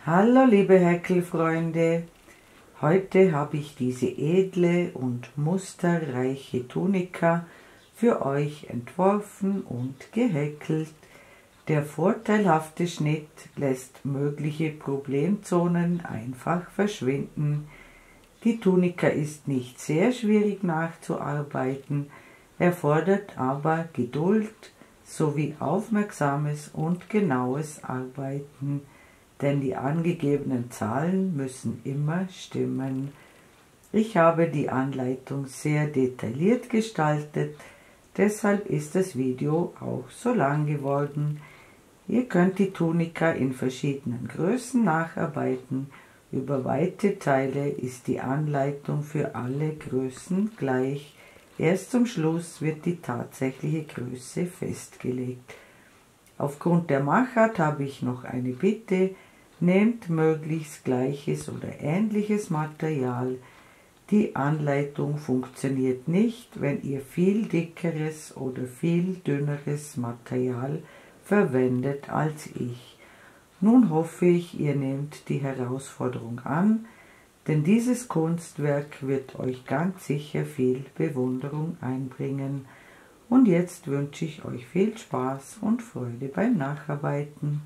Hallo liebe Häkelfreunde, heute habe ich diese edle und musterreiche Tunika für euch entworfen und gehäkelt. Der vorteilhafte Schnitt lässt mögliche Problemzonen einfach verschwinden. Die Tunika ist nicht sehr schwierig nachzuarbeiten, erfordert aber Geduld sowie aufmerksames und genaues Arbeiten. Denn die angegebenen Zahlen müssen immer stimmen. Ich habe die Anleitung sehr detailliert gestaltet, deshalb ist das Video auch so lang geworden. Ihr könnt die Tunika in verschiedenen Größen nacharbeiten. Über weite Teile ist die Anleitung für alle Größen gleich. Erst zum Schluss wird die tatsächliche Größe festgelegt. Aufgrund der Machart habe ich noch eine Bitte: Nehmt möglichst gleiches oder ähnliches Material. Die Anleitung funktioniert nicht, wenn ihr viel dickeres oder viel dünneres Material verwendet als ich. Nun hoffe ich, ihr nehmt die Herausforderung an, denn dieses Kunstwerk wird euch ganz sicher viel Bewunderung einbringen. Und jetzt wünsche ich euch viel Spaß und Freude beim Nacharbeiten.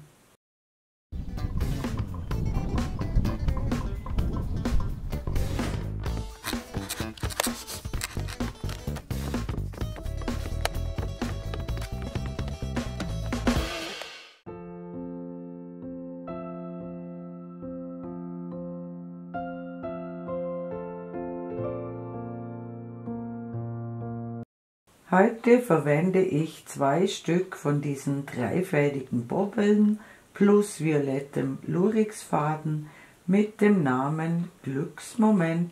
Heute verwende ich 2 Stück von diesen dreifädigen Bobbeln plus violettem Lurixfaden mit dem Namen Glücksmoment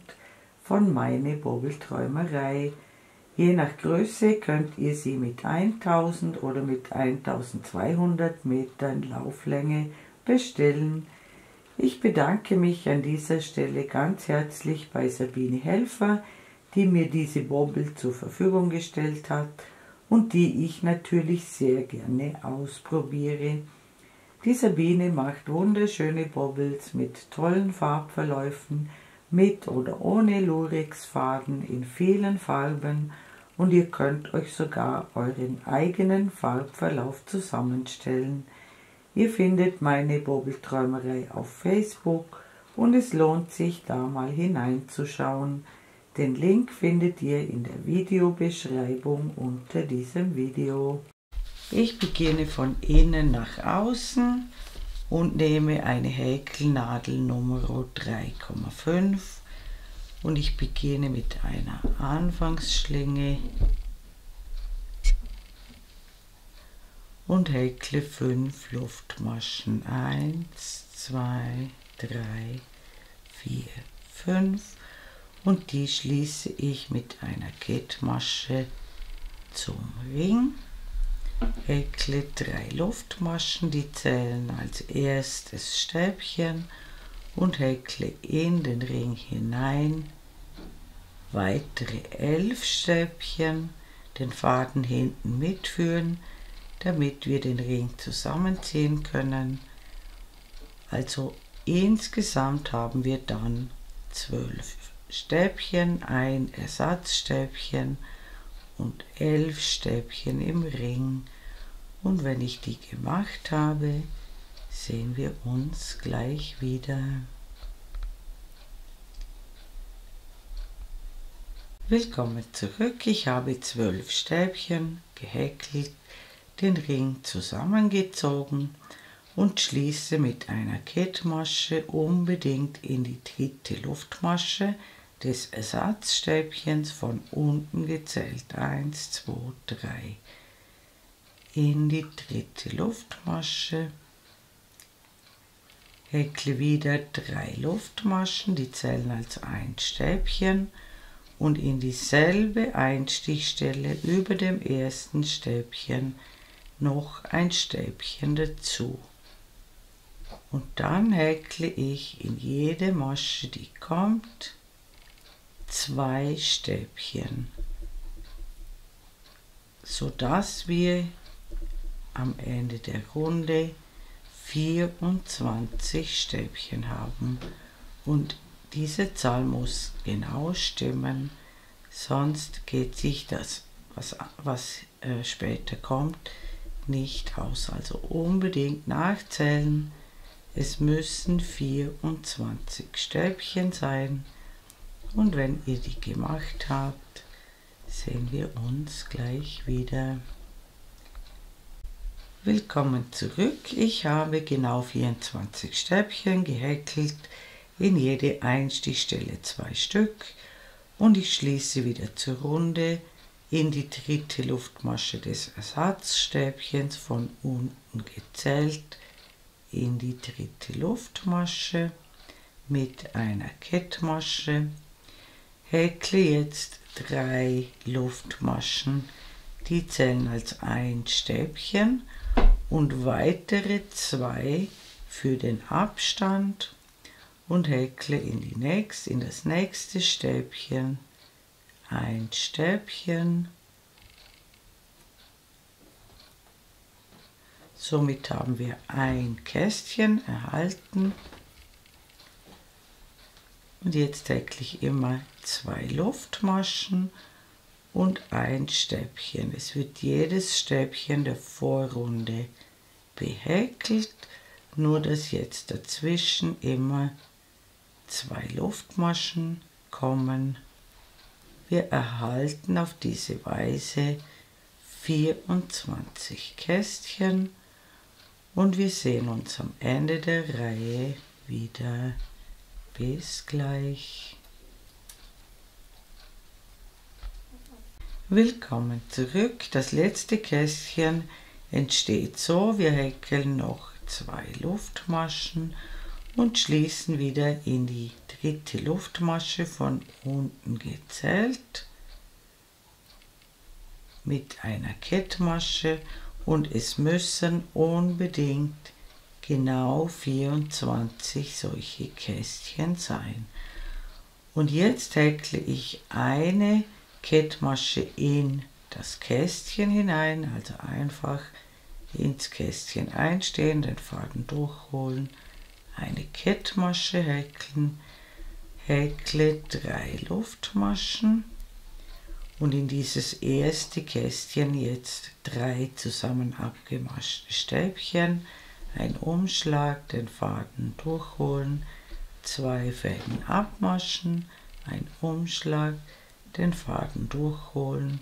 von Meine Bobbelträumerei. Je nach Größe könnt ihr sie mit 1000 oder mit 1200 Metern Lauflänge bestellen. Ich bedanke mich an dieser Stelle ganz herzlich bei Sabine Helfer, die mir diese Bobbel zur Verfügung gestellt hat und die ich natürlich sehr gerne ausprobiere. Die Sabine macht wunderschöne Bobbels mit tollen Farbverläufen, mit oder ohne Lurixfaden in vielen Farben, und ihr könnt euch sogar euren eigenen Farbverlauf zusammenstellen. Ihr findet meine Bobbelträumerei auf Facebook und es lohnt sich, da mal hineinzuschauen. Den Link findet ihr in der Videobeschreibung unter diesem Video. Ich beginne von innen nach außen und nehme eine Häkelnadel Nummer 3,5 und ich beginne mit einer Anfangsschlinge und häkle 5 Luftmaschen. 1, 2, 3, 4, 5. Und die schließe ich mit einer Kettmasche zum Ring. Häkle 3 Luftmaschen, die zählen als erstes Stäbchen, und häkle in den Ring hinein weitere 11 Stäbchen, den Faden hinten mitführen, damit wir den Ring zusammenziehen können. Also insgesamt haben wir dann 12 Stäbchen, ein Ersatzstäbchen und 11 Stäbchen im Ring. Und wenn ich die gemacht habe, sehen wir uns gleich wieder. Willkommen zurück. Ich habe 12 Stäbchen gehäkelt, den Ring zusammengezogen und schließe mit einer Kettmasche unbedingt in die dritte Luftmasche des Ersatzstäbchens von unten gezählt. 1, 2, 3. In die dritte Luftmasche. Häkle wieder 3 Luftmaschen, die zählen als ein Stäbchen, und in dieselbe Einstichstelle über dem ersten Stäbchen noch ein Stäbchen dazu. Und dann häkle ich in jede Masche, die kommt, 2 Stäbchen, so dass wir am Ende der Runde 24 Stäbchen haben und diese Zahl muss genau stimmen, sonst geht sich das, was später kommt, nicht aus. Also unbedingt nachzählen. Es müssen 24 Stäbchen sein und wenn ihr die gemacht habt, sehen wir uns gleich wieder. Willkommen zurück. Ich habe genau 24 Stäbchen gehäkelt, in jede Einstichstelle 2 Stück und ich schließe wieder zur Runde in die dritte Luftmasche des Ersatzstäbchens von unten gezählt in die dritte Luftmasche mit einer Kettmasche. Häkle jetzt 3 Luftmaschen, die zählen als ein Stäbchen und weitere 2 für den Abstand und häkle in das nächste Stäbchen ein Stäbchen. Somit haben wir ein Kästchen erhalten. Und jetzt häkle ich immer 2 Luftmaschen und ein Stäbchen. Es wird jedes Stäbchen der Vorrunde behäkelt, nur dass jetzt dazwischen immer 2 Luftmaschen kommen. Wir erhalten auf diese Weise 24 Kästchen und wir sehen uns am Ende der Reihe wieder. Bis gleich. Willkommen zurück. Das letzte Kästchen entsteht so. Wir häkeln noch 2 Luftmaschen und schließen wieder in die dritte Luftmasche von unten gezählt mit einer Kettmasche und es müssen unbedingt genau 24 solche Kästchen sein. Und jetzt häkle ich eine Kettmasche in das Kästchen hinein, also einfach ins Kästchen einstehen, den Faden durchholen, eine Kettmasche häkeln, häkle 3 Luftmaschen und in dieses erste Kästchen jetzt 3 zusammen abgemaschte Stäbchen, ein Umschlag, den Faden durchholen, 2 Fäden abmaschen, ein Umschlag, den Faden durchholen,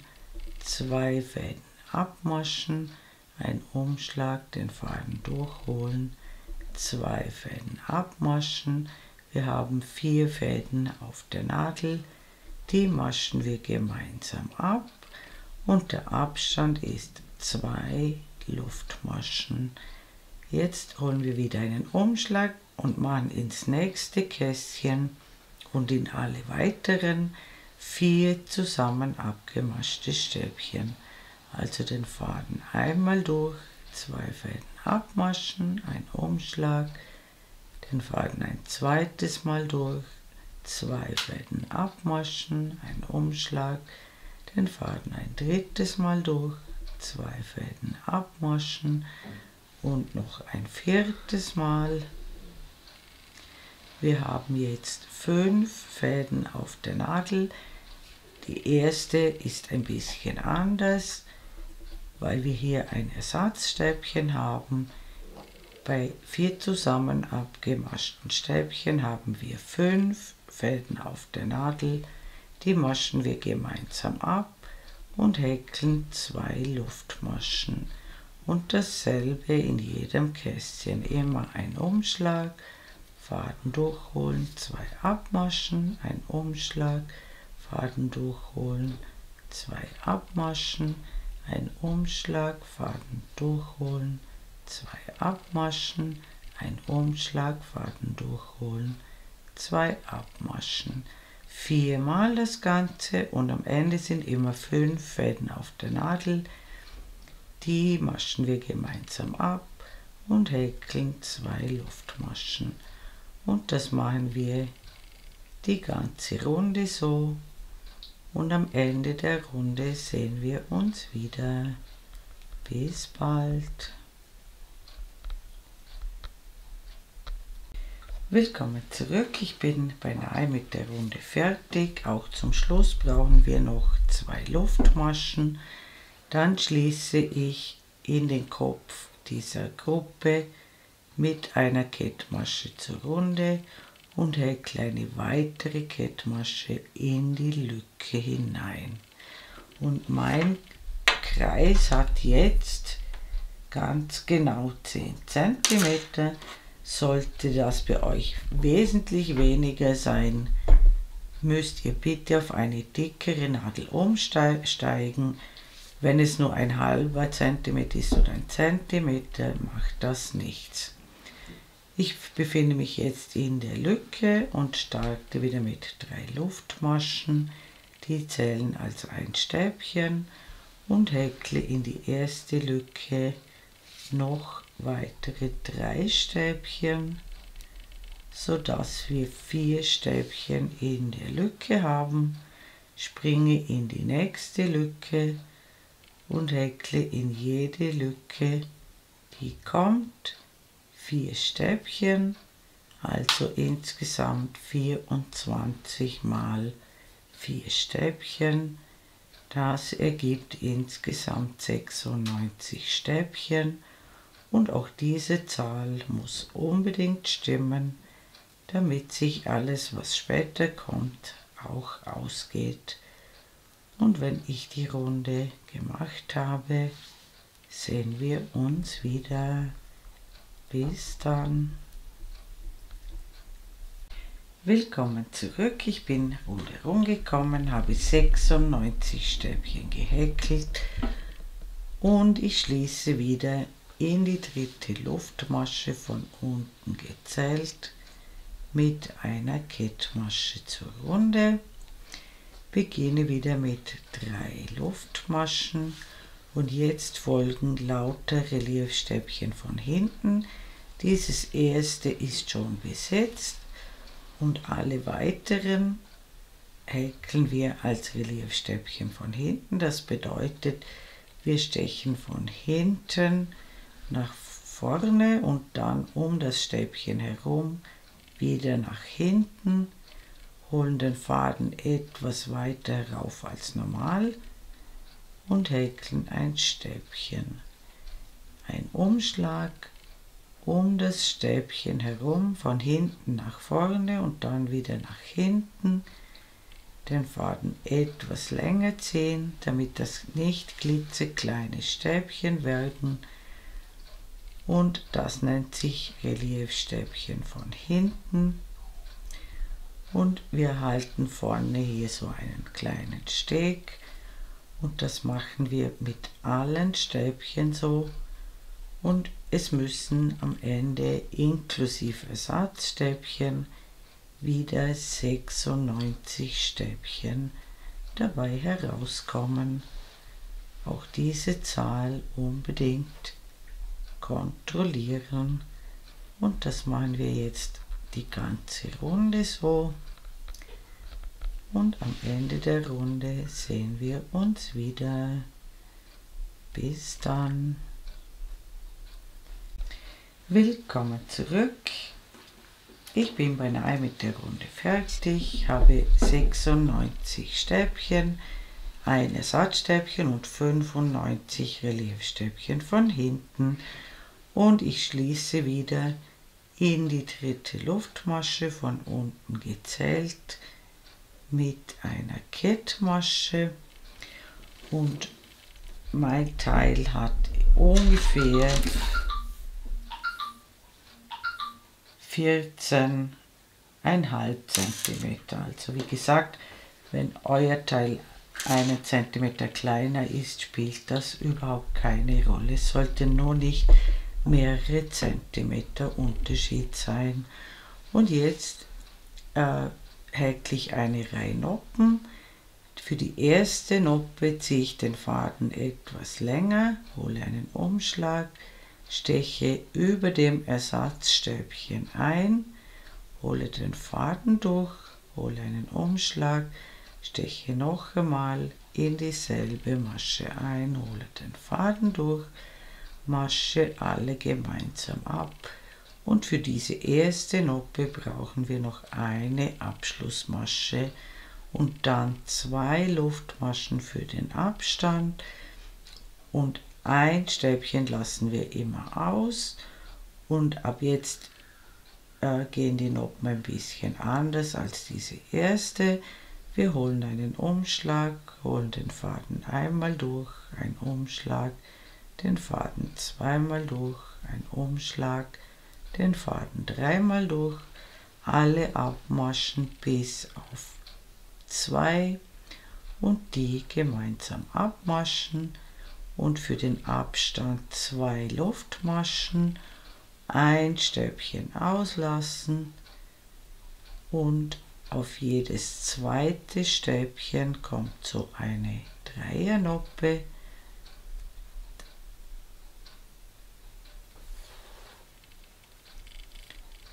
2 Fäden abmaschen, ein Umschlag, den Faden durchholen, 2 Fäden abmaschen. Wir haben 4 Fäden auf der Nadel, die maschen wir gemeinsam ab und der Abstand ist 2 Luftmaschen. Jetzt holen wir wieder einen Umschlag und machen ins nächste Kästchen und in alle weiteren 4 zusammen abgemaschte Stäbchen. Also den Faden einmal durch, 2 Fäden abmaschen, ein Umschlag, den Faden ein zweites Mal durch, 2 Fäden abmaschen, ein Umschlag, den Faden ein drittes Mal durch, 2 Fäden abmaschen und noch ein viertes Mal. Wir haben jetzt 5 Fäden auf der Nadel. Die erste ist ein bisschen anders, weil wir hier ein Ersatzstäbchen haben. Bei 4 zusammen abgemaschten Stäbchen haben wir 5 Fäden auf der Nadel. Die maschen wir gemeinsam ab und häkeln 2 Luftmaschen. Und dasselbe in jedem Kästchen, immer ein Umschlag, Faden durchholen, 2 abmaschen, ein Umschlag, Faden durchholen, 2 abmaschen, ein Umschlag, Faden durchholen, 2 abmaschen, ein Umschlag, Faden durchholen, 2 abmaschen. 4-mal das Ganze und am Ende sind immer 5 Fäden auf der Nadel. Die maschen wir gemeinsam ab und häkeln 2 Luftmaschen. Und das machen wir die ganze Runde so. Und am Ende der Runde sehen wir uns wieder. Bis bald. Willkommen zurück, ich bin beinahe mit der Runde fertig. Auch zum Schluss brauchen wir noch 2 Luftmaschen. Dann schließe ich in den Kopf dieser Gruppe mit einer Kettmasche zur Runde und häkle eine weitere Kettmasche in die Lücke hinein. Und mein Kreis hat jetzt ganz genau 10 cm. Sollte das bei euch wesentlich weniger sein, müsst ihr bitte auf eine dickere Nadel umsteigen. Wenn es nur ein halber Zentimeter ist oder ein Zentimeter, macht das nichts. Ich befinde mich jetzt in der Lücke und starte wieder mit 3 Luftmaschen. Die zählen als ein Stäbchen und häkle in die erste Lücke noch weitere 3 Stäbchen, sodass wir 4 Stäbchen in der Lücke haben. Springe in die nächste Lücke und häkle in jede Lücke, die kommt, 4 Stäbchen, also insgesamt 24 mal 4 Stäbchen. Das ergibt insgesamt 96 Stäbchen. Und auch diese Zahl muss unbedingt stimmen, damit sich alles, was später kommt, auch ausgeht. Und wenn ich die Runde gemacht habe, sehen wir uns wieder. Bis dann. Willkommen zurück, ich bin rundherum gekommen, habe 96 Stäbchen gehäkelt und ich schließe wieder in die dritte Luftmasche von unten gezählt mit einer Kettmasche zur Runde. Beginne wieder mit 3 Luftmaschen und jetzt folgen lauter Reliefstäbchen von hinten. Dieses erste ist schon besetzt und alle weiteren häkeln wir als Reliefstäbchen von hinten. Das bedeutet, wir stechen von hinten nach vorne und dann um das Stäbchen herum wieder nach hinten, holen den Faden etwas weiter rauf als normal und häkeln ein Stäbchen. Ein Umschlag um das Stäbchen herum, von hinten nach vorne und dann wieder nach hinten, den Faden etwas länger ziehen, damit das nicht klitzekleine Stäbchen werden. Und das nennt sich Reliefstäbchen von hinten. Und wir halten vorne hier so einen kleinen Steg und das machen wir mit allen Stäbchen so. Und es müssen am Ende inklusive Ersatzstäbchen wieder 96 Stäbchen dabei herauskommen. Auch diese Zahl unbedingt kontrollieren und das machen wir jetzt die ganze Runde so und am Ende der Runde sehen wir uns wieder. Bis dann. Willkommen zurück. Ich bin beinahe mit der Runde fertig, habe 96 Stäbchen, ein Ersatzstäbchen und 95 Reliefstäbchen von hinten. Und ich schließe wieder in die dritte Luftmasche von unten gezählt mit einer Kettmasche und mein Teil hat ungefähr 14,5 cm. Also wie gesagt, wenn euer Teil 1 cm kleiner ist, spielt das überhaupt keine Rolle. Es sollte nur nicht mehrere Zentimeter Unterschied sein. Und jetzt häkle ich eine Reihe Noppen. Für die erste Noppe ziehe ich den Faden etwas länger, hole einen Umschlag, steche über dem Ersatzstäbchen ein, hole den Faden durch, hole einen Umschlag, steche noch einmal in dieselbe Masche ein, hole den Faden durch, Masche alle gemeinsam ab Und für diese erste Noppe brauchen wir noch eine Abschlussmasche und dann 2 Luftmaschen für den Abstand und ein Stäbchen lassen wir immer aus. Und ab jetzt gehen die Noppen ein bisschen anders als diese erste. Wir holen einen Umschlag, holen den Faden einmal durch, ein Umschlag, den Faden zweimal durch, ein Umschlag, den Faden dreimal durch, alle abmaschen bis auf 2 und die gemeinsam abmaschen und für den Abstand 2 Luftmaschen, ein Stäbchen auslassen und auf jedes zweite Stäbchen kommt so eine Dreiernoppe.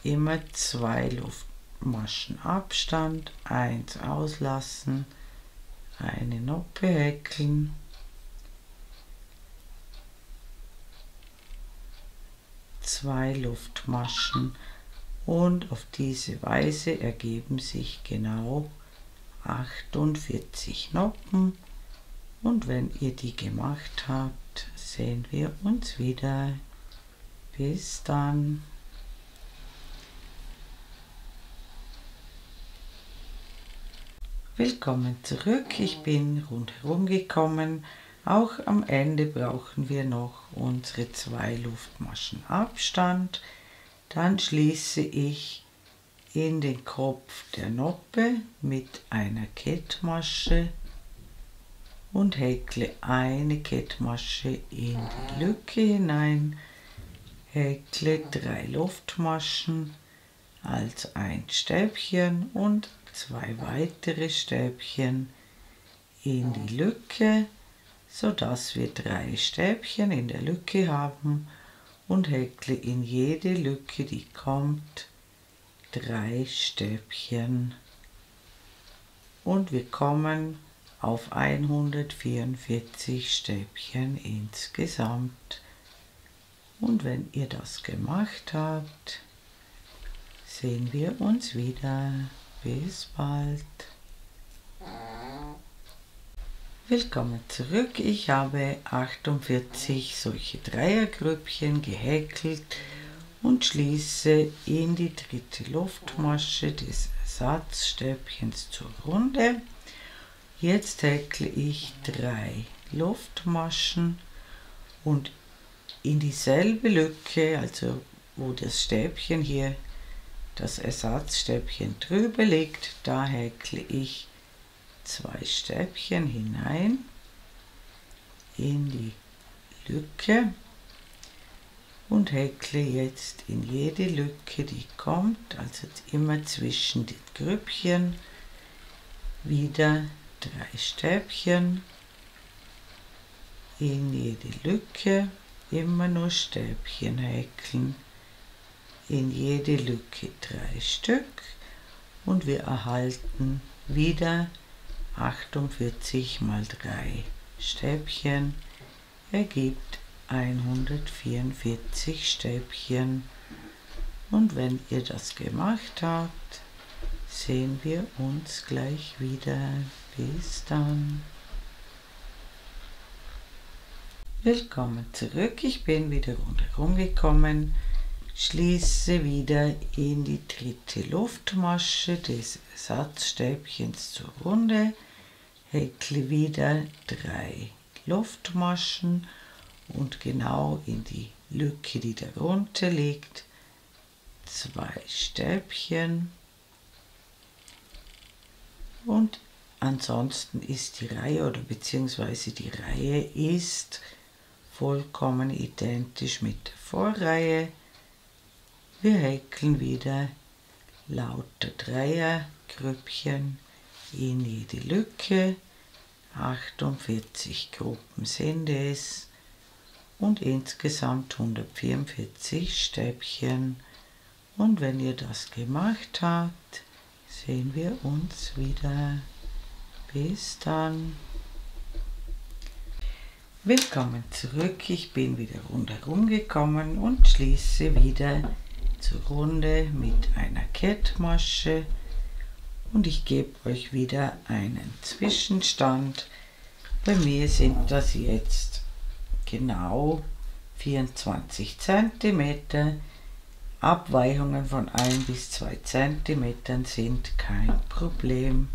Immer 2 Luftmaschen Abstand, 1 auslassen, eine Noppe häkeln, zwei Luftmaschen und auf diese Weise ergeben sich genau 48 Noppen. Und wenn ihr die gemacht habt, sehen wir uns wieder. Bis dann. Willkommen zurück, ich bin rundherum gekommen. Auch am Ende brauchen wir noch unsere 2 Luftmaschen Abstand. Dann schließe ich in den Kopf der Noppe mit einer Kettmasche und häkle eine Kettmasche in die Lücke hinein, häkle 3 Luftmaschen als ein Stäbchen und 2 weitere Stäbchen in die Lücke, sodass wir 3 Stäbchen in der Lücke haben und häkle in jede Lücke, die kommt, 3 Stäbchen und wir kommen auf 144 Stäbchen insgesamt. Und wenn ihr das gemacht habt, sehen wir uns wieder. Bis bald. Willkommen zurück. Ich habe 48 solche Dreiergrüppchen gehäkelt und schließe in die dritte Luftmasche des Ersatzstäbchens zur Runde. Jetzt häkle ich 3 Luftmaschen und in dieselbe Lücke, also wo das Stäbchen hier, das Ersatzstäbchen drüber liegt, da häkle ich 2 Stäbchen hinein in die Lücke und häkle jetzt in jede Lücke, die kommt, also immer zwischen den Grüppchen, wieder 3 Stäbchen in jede Lücke, immer nur Stäbchen häkeln, in jede Lücke 3 Stück und wir erhalten wieder 48 mal 3 Stäbchen, ergibt 144 Stäbchen. Und wenn ihr das gemacht habt, sehen wir uns gleich wieder. Bis dann. Willkommen zurück, ich bin wieder rundherum gekommen. Schließe wieder in die dritte Luftmasche des Ersatzstäbchens zur Runde, häkle wieder 3 Luftmaschen und genau in die Lücke, die darunter liegt, 2 Stäbchen und ansonsten ist die Reihe oder beziehungsweise die Reihe ist vollkommen identisch mit der Vorreihe. Wir häkeln wieder lauter Dreiergrüppchen in jede Lücke, 48 Gruppen sind es und insgesamt 144 Stäbchen. Und wenn ihr das gemacht habt, sehen wir uns wieder. Bis dann. Willkommen zurück, ich bin wieder rundherum gekommen und schließe wieder zur Runde mit einer Kettmasche und ich gebe euch wieder einen Zwischenstand. Bei mir sind das jetzt genau 24 cm. Abweichungen von 1 bis 2 cm sind kein Problem.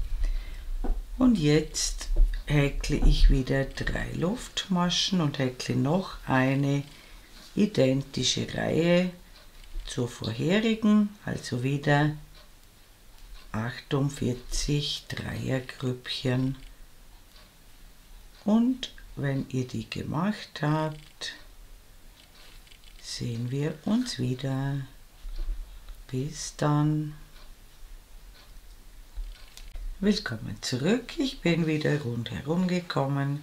Und jetzt häkle ich wieder 3 Luftmaschen und häkle noch eine identische Reihe zur vorherigen, also wieder 48 Dreiergrüppchen. Und wenn ihr die gemacht habt, sehen wir uns wieder. Bis dann. Willkommen zurück. Ich bin wieder rundherum gekommen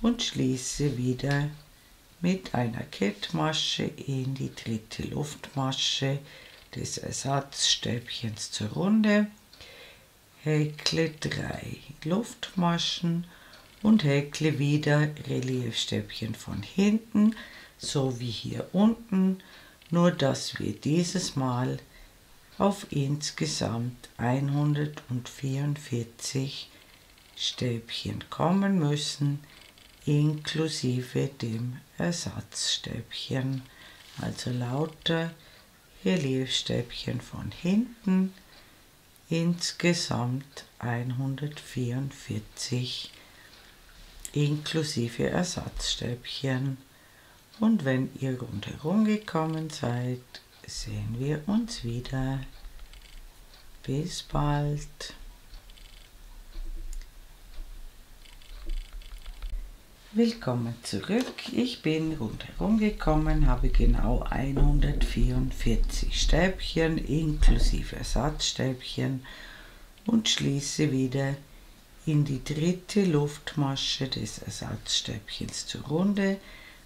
und schließe wieder mit einer Kettmasche in die dritte Luftmasche des Ersatzstäbchens zur Runde, häkle 3 Luftmaschen und häkle wieder Reliefstäbchen von hinten, so wie hier unten, nur dass wir dieses Mal auf insgesamt 144 Stäbchen kommen müssen, inklusive dem Ersatzstäbchen, also lauter Reliefstäbchen von hinten, insgesamt 144 inklusive Ersatzstäbchen. Und wenn ihr rundherum gekommen seid, sehen wir uns wieder. Bis bald. Willkommen zurück. Ich bin rundherum gekommen, habe genau 144 Stäbchen inklusive Ersatzstäbchen und schließe wieder in die dritte Luftmasche des Ersatzstäbchens zur Runde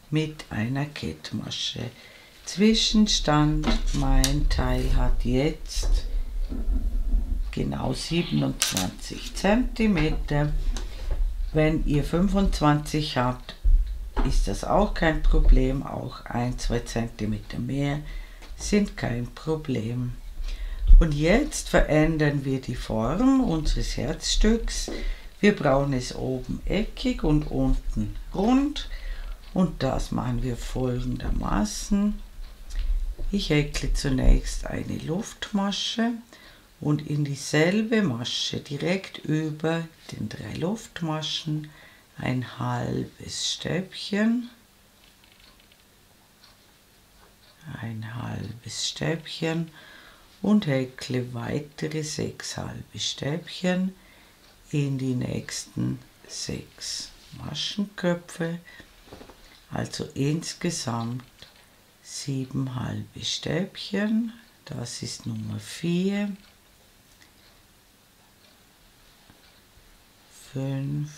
mit einer Kettmasche. Zwischenstand, mein Teil hat jetzt genau 27 cm. Wenn ihr 25 habt, ist das auch kein Problem, auch 1-2 cm mehr sind kein Problem. Und jetzt verändern wir die Form unseres Herzstücks. Wir brauchen es oben eckig und unten rund und das machen wir folgendermaßen. Ich häkle zunächst eine Luftmasche und in dieselbe Masche direkt über den 3 Luftmaschen ein halbes Stäbchen, und häkle weitere 6 halbe Stäbchen in die nächsten 6 Maschenköpfe, also insgesamt 7 halbe Stäbchen. Das ist Nummer 4, 5,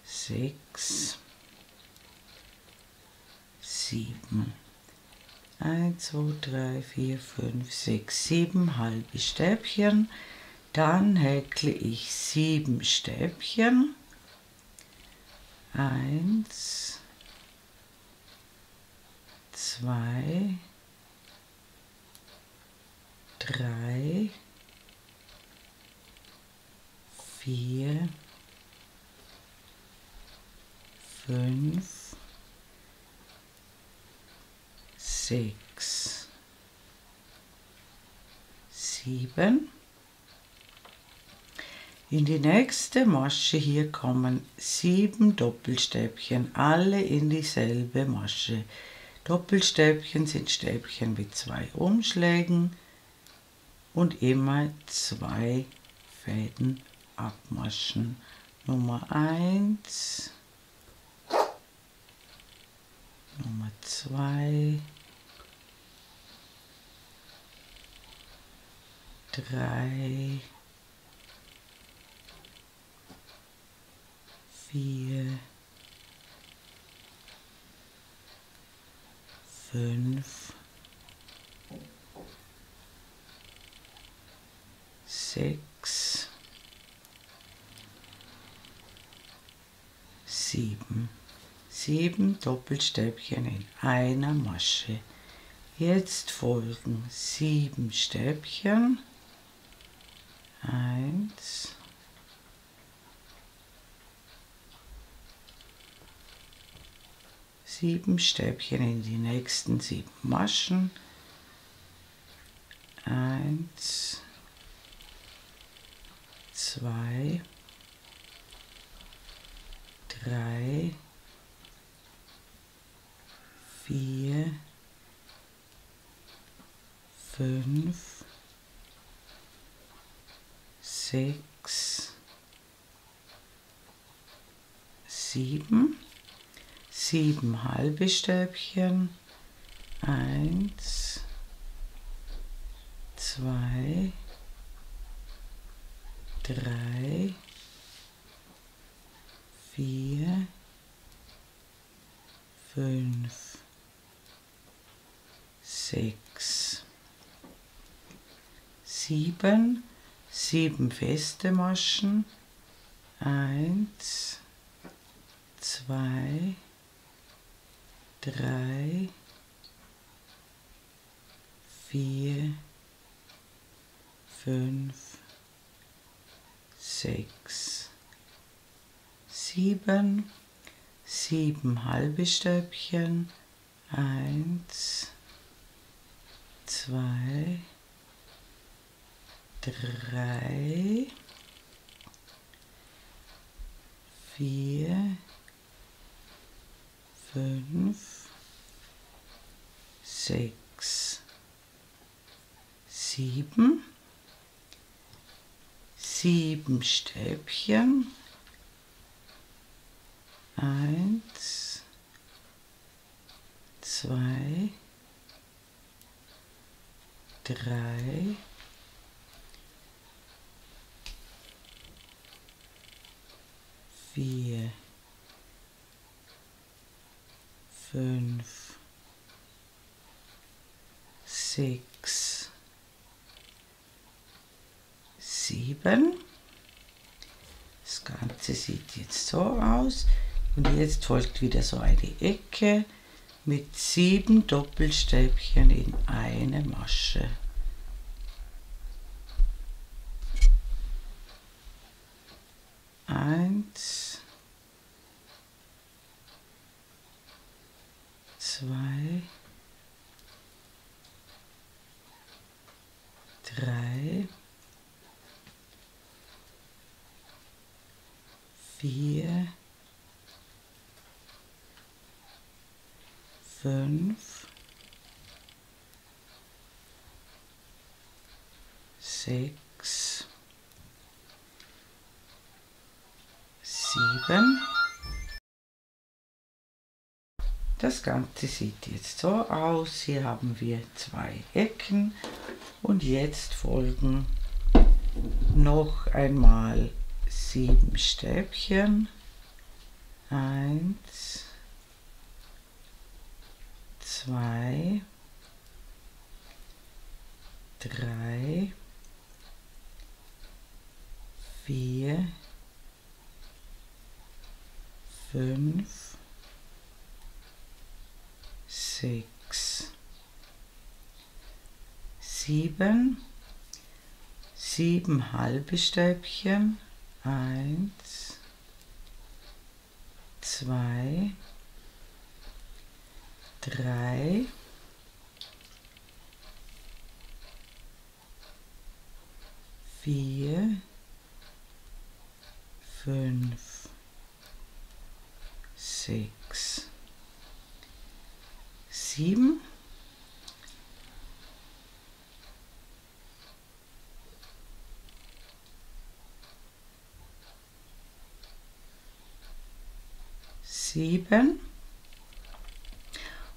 6, 7. 1, 2, 3, 4, 5, 6, 7 halbe Stäbchen. Dann häkle ich 7 Stäbchen. 1, 2, 3, 4, 5, 6, 7. In die nächste Masche hier kommen 7 Doppelstäbchen, alle in dieselbe Masche. Doppelstäbchen sind Stäbchen mit 2 Umschlägen und immer 2 Fäden abmaschen. Nummer 1, Nummer 2, 3, 4, 5, 6, 7. 7 Doppelstäbchen in einer Masche. Jetzt folgen 7 Stäbchen. 1, 7 Stäbchen in die nächsten 7 Maschen. 1, 2, 3, 4, 5, 6, 7, 7 halbe Stäbchen, 1, 2, 3, 4, 5, 6, 7, 7 feste Maschen, 1, 2, 3, 4, 5, 6, 7, 7 halbe Stäbchen, 1, 2, 3, 4, 5, 6, 7, 7 Stäbchen, 1, 2, 3, 4, 5, 6, 7. Das Ganze sieht jetzt so aus. Und jetzt folgt wieder so eine Ecke mit 7 Doppelstäbchen in eine Masche. Eins, 2, 3, 4, 5, 6, 7. Das Ganze sieht jetzt so aus. Hier haben wir 2 Ecken und jetzt folgen noch einmal 7 Stäbchen. 1, 2, 3, 4, 5, 6, 7, 7 halbe Stäbchen, 1, 2, 3, 4, 5, 6, 7, 7.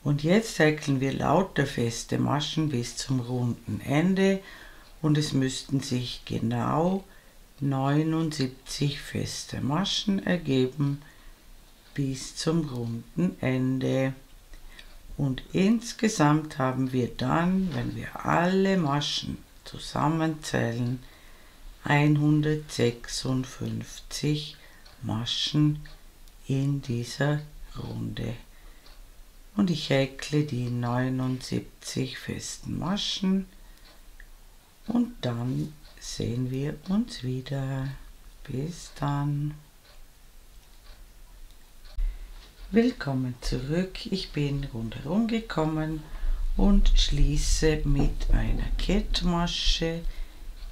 Und jetzt häkeln wir lauter feste Maschen bis zum runden Ende und es müssten sich genau 79 feste Maschen ergeben bis zum runden Ende. Und insgesamt haben wir dann, wenn wir alle Maschen zusammenzählen, 156 Maschen in dieser Runde. Und ich häkle die 79 festen Maschen und dann sehen wir uns wieder. Bis dann. Willkommen zurück. Ich bin rundherum gekommen und schließe mit einer Kettmasche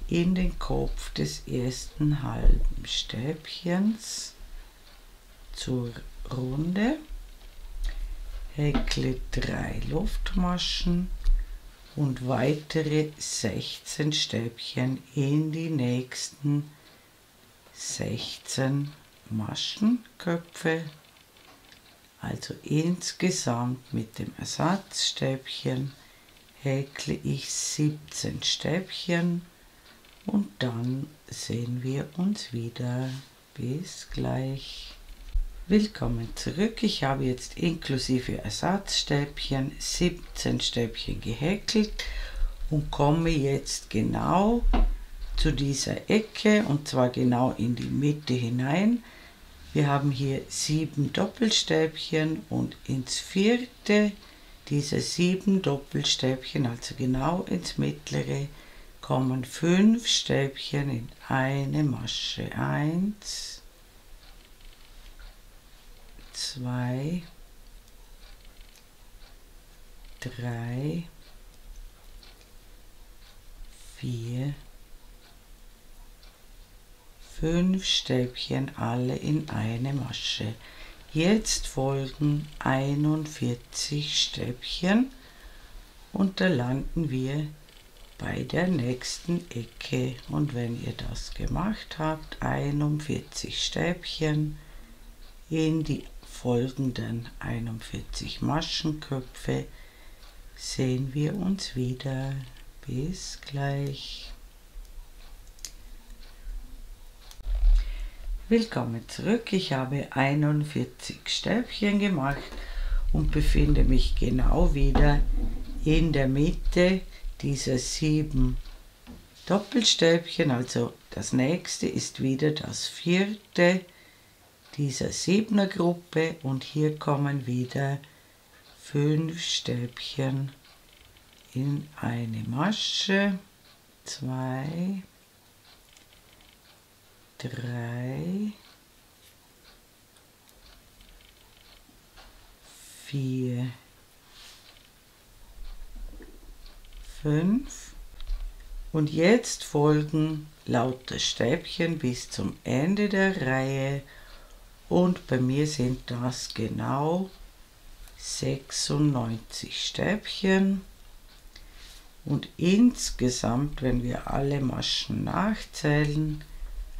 in den Kopf des ersten halben Stäbchens zur Runde, häkle 3 Luftmaschen und weitere 16 Stäbchen in die nächsten 16 Maschenköpfe. Also insgesamt mit dem Ersatzstäbchen häkle ich 17 Stäbchen und dann sehen wir uns wieder. Bis gleich. Willkommen zurück. Ich habe jetzt inklusive Ersatzstäbchen 17 Stäbchen gehäkelt und komme jetzt genau zu dieser Ecke und zwar genau in die Mitte hinein. Wir haben hier 7 Doppelstäbchen und ins vierte dieser 7 Doppelstäbchen, also genau ins mittlere, kommen 5 Stäbchen in eine Masche. 1, 2, 3, 4, 5 Stäbchen, alle in eine Masche. Jetzt folgen 41 Stäbchen und da landen wir bei der nächsten Ecke. Und wenn ihr das gemacht habt, 41 Stäbchen in die folgenden 41 Maschenköpfe, sehen wir uns wieder. Bis gleich. Willkommen zurück. Ich habe 41 Stäbchen gemacht und befinde mich genau wieder in der Mitte dieser 7 Doppelstäbchen. Also das nächste ist wieder das vierte dieser 7er Gruppe und hier kommen wieder 5 Stäbchen in eine Masche. 2, 3, 4, 5 und jetzt folgen lauter Stäbchen bis zum Ende der Reihe und bei mir sind das genau 96 Stäbchen und insgesamt, wenn wir alle Maschen nachzählen,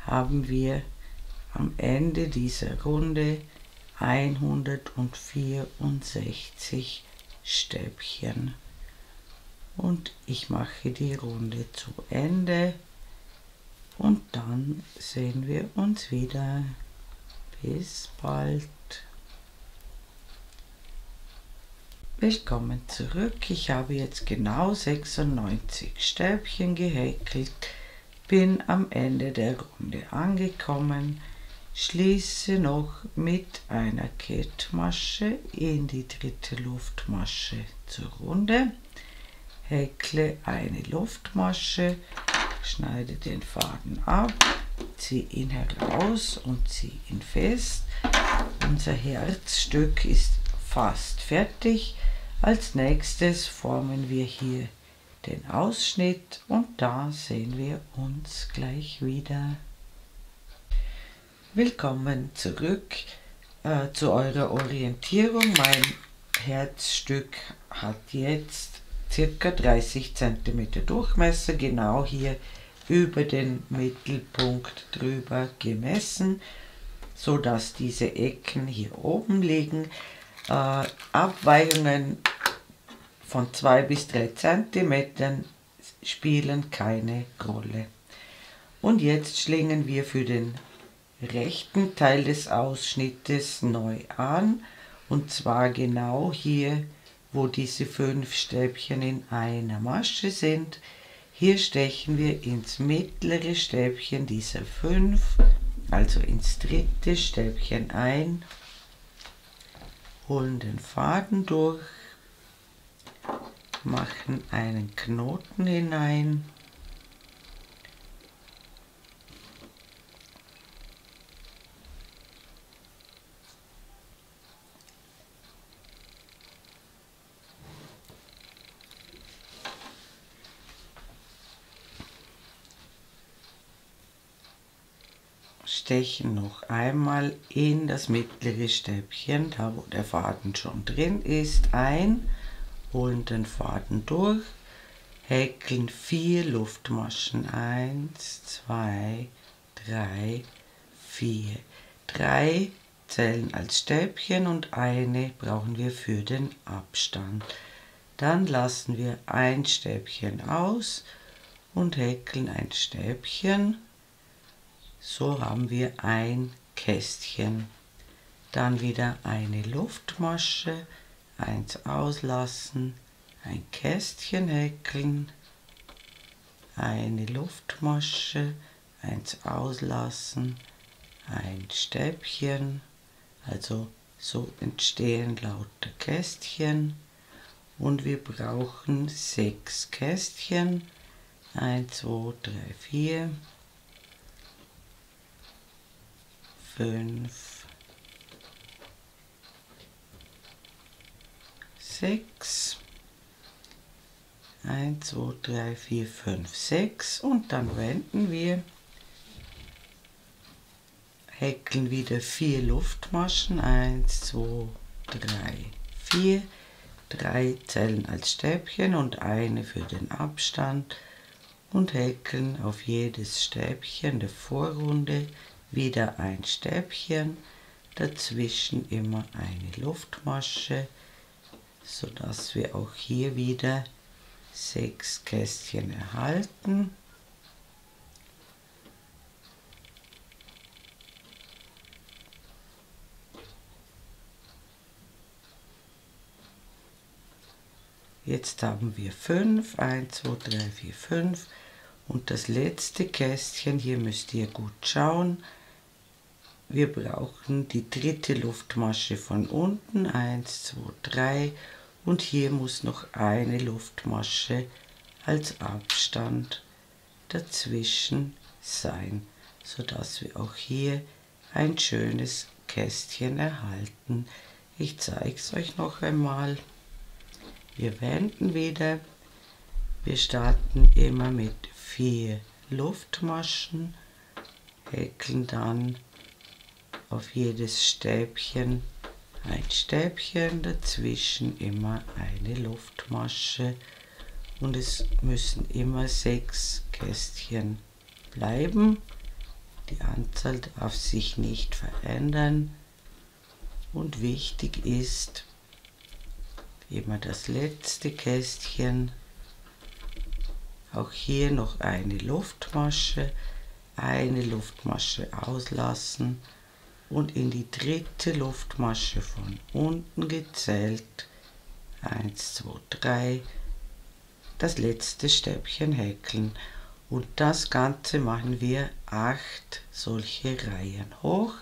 haben wir am Ende dieser Runde 164 Stäbchen. Und ich mache die Runde zu Ende und dann sehen wir uns wieder. Bis bald. Willkommen zurück. Ich habe jetzt genau 96 Stäbchen gehäkelt, bin am Ende der Runde angekommen, schließe noch mit einer Kettmasche in die dritte Luftmasche zur Runde, häkle eine Luftmasche, schneide den Faden ab, ziehe ihn heraus und ziehe ihn fest. Unser Herzstück ist fast fertig. Als nächstes formen wir hier den Ausschnitt und da sehen wir uns gleich wieder. Willkommen zurück zu eurer Orientierung. Mein Herzstück hat jetzt ca. 30 cm Durchmesser, genau hier über den Mittelpunkt drüber gemessen, so dass diese Ecken hier oben liegen. Abweichungen von 2 bis 3 cm spielen keine Rolle. Und jetzt schlingen wir für den rechten Teil des Ausschnittes neu an, und zwar genau hier, wo diese 5 Stäbchen in einer Masche sind. Hier stechen wir ins mittlere Stäbchen dieser 5, also ins dritte Stäbchen ein, holen den Faden durch, machen einen Knoten hinein, stechen noch einmal in das mittlere Stäbchen, da wo der Faden schon drin ist, ein, holen den Faden durch, häkeln 4 Luftmaschen, 1, 2, 3, 4, 3 zählen als Stäbchen und eine brauchen wir für den Abstand. Dann lassen wir ein Stäbchen aus und häkeln ein Stäbchen. So haben wir ein Kästchen. Dann wieder eine Luftmasche, 1 auslassen, ein Kästchen häkeln, eine Luftmasche, 1 auslassen, ein Stäbchen. Also so entstehen lauter Kästchen. Und wir brauchen 6 Kästchen. 1, 2, 3, 4. 5, 6, 1, 2, 3, 4, 5, 6 und dann wenden wir, häkeln wieder 4 Luftmaschen, 1, 2, 3, 4, 3 zählen als Stäbchen und eine für den Abstand und häkeln auf jedes Stäbchen der Vorrunde wieder ein Stäbchen, dazwischen immer eine Luftmasche, sodass wir auch hier wieder 6 Kästchen erhalten. Jetzt haben wir 5, 1, 2, 3, 4, 5 und das letzte Kästchen, hier müsst ihr gut schauen, wir brauchen die dritte Luftmasche von unten, 1, 2, 3 und hier muss noch eine Luftmasche als Abstand dazwischen sein, sodass wir auch hier ein schönes Kästchen erhalten. Ich zeige es euch noch einmal. Wir wenden wieder, wir starten immer mit 4 Luftmaschen, häkeln dann auf jedes Stäbchen ein Stäbchen, dazwischen immer eine Luftmasche und es müssen immer 6 Kästchen bleiben. Die Anzahl darf sich nicht verändern und wichtig ist immer das letzte Kästchen, auch hier noch eine Luftmasche auslassen und in die dritte Luftmasche von unten gezählt, 1, 2, 3, das letzte Stäbchen häkeln und das Ganze machen wir 8 solche Reihen hoch.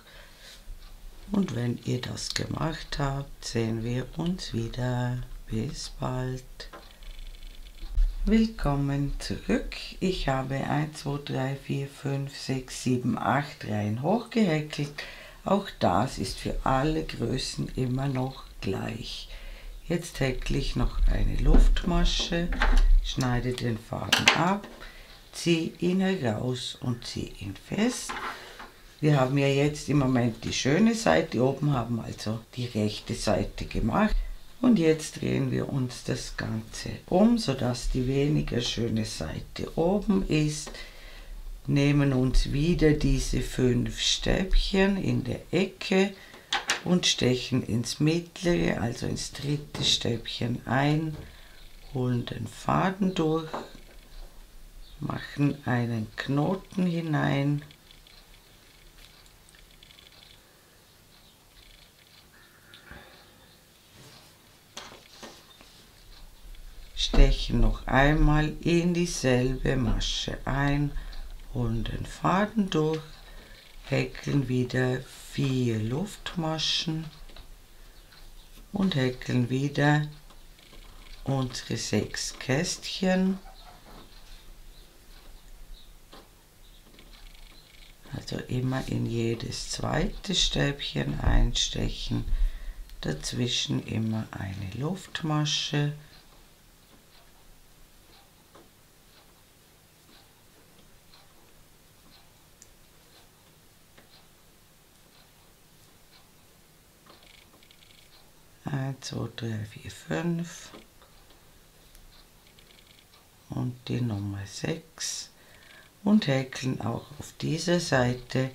Und wenn ihr das gemacht habt, sehen wir uns wieder. Bis bald. Willkommen zurück. Ich habe 1, 2, 3, 4, 5, 6, 7, 8 Reihen hochgehäkelt. Auch das ist für alle Größen immer noch gleich. Jetzt häkle ich noch eine Luftmasche, schneide den Faden ab, ziehe ihn heraus und ziehe ihn fest. Wir haben ja jetzt im Moment die schöne Seite oben, haben also die rechte Seite gemacht. Und jetzt drehen wir uns das Ganze um, sodass die weniger schöne Seite oben ist. Nehmen uns wieder diese 5 Stäbchen in der Ecke und stechen ins mittlere, also ins dritte Stäbchen ein, holen den Faden durch, machen einen Knoten hinein, stechen noch einmal in dieselbe Masche ein, holen den Faden durch, häkeln wieder 4 Luftmaschen, und häkeln wieder unsere 6 Kästchen. Also immer in jedes zweite Stäbchen einstechen, dazwischen immer eine Luftmasche. Eins, 2, 3, 4, 5 und die Nummer 6 und häkeln auch auf dieser Seite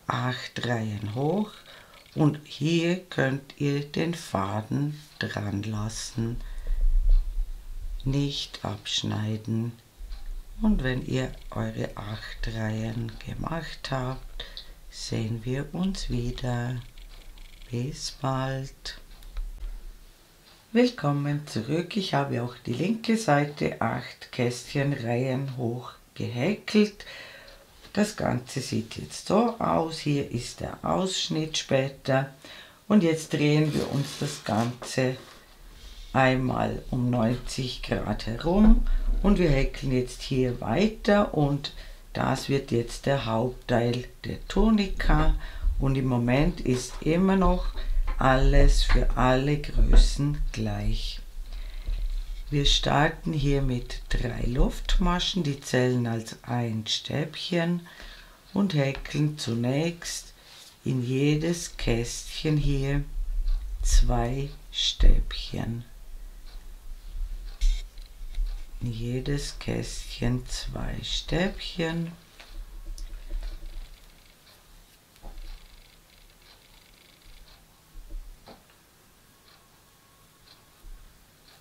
8 Reihen hoch und hier könnt ihr den Faden dran lassen, nicht abschneiden. Und wenn ihr eure 8 Reihen gemacht habt, sehen wir uns wieder. Bis bald. Willkommen zurück. Ich habe auch die linke Seite 8 Kästchenreihen hoch gehäkelt. Das Ganze sieht jetzt so aus. Hier ist der Ausschnitt später. Und jetzt drehen wir uns das Ganze einmal um 90 Grad herum. Und wir häkeln jetzt hier weiter. Und das wird jetzt der Hauptteil der Tunika. Und im Moment ist immer noch alles für alle Größen gleich. Wir starten hier mit 3 Luftmaschen, die zählen als ein Stäbchen und häkeln zunächst in jedes Kästchen hier 2 Stäbchen. In jedes Kästchen 2 Stäbchen.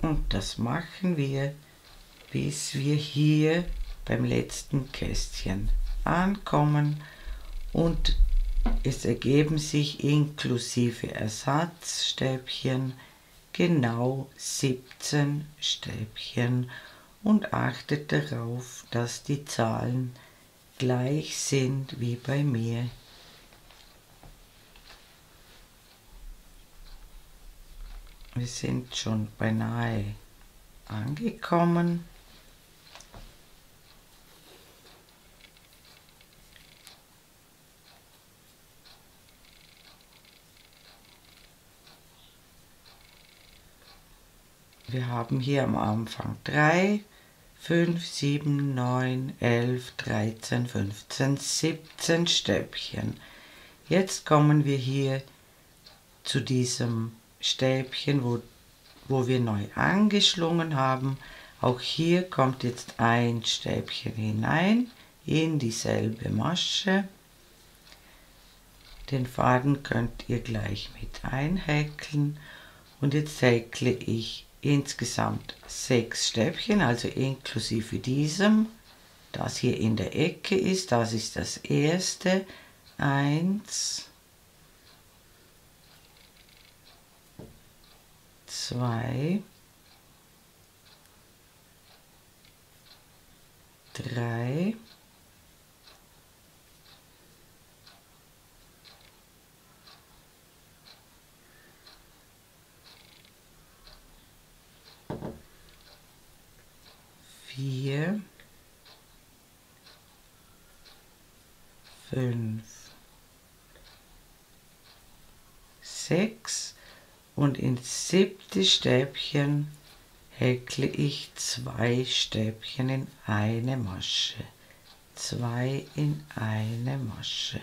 Und das machen wir, bis wir hier beim letzten Kästchen ankommen und es ergeben sich inklusive Ersatzstäbchen genau 17 Stäbchen und achtet darauf, dass die Zahlen gleich sind wie bei mir. Wir sind schon beinahe angekommen. Wir haben hier am Anfang 3, 5, 7, 9, 11, 13, 15, 17 Stäbchen. Jetzt kommen wir hier zu diesem Stäbchen, wo wir neu angeschlungen haben. Auch hier kommt jetzt ein Stäbchen hinein in dieselbe Masche. Den Faden könnt ihr gleich mit einhäkeln und jetzt häkle ich insgesamt 6 Stäbchen, also inklusive diesem. Das hier in der Ecke ist, das ist das erste. 1, 2, 3, 4, 5, 6 und ins 7. Stäbchen häkle ich 2 Stäbchen in eine Masche. 2 in eine Masche.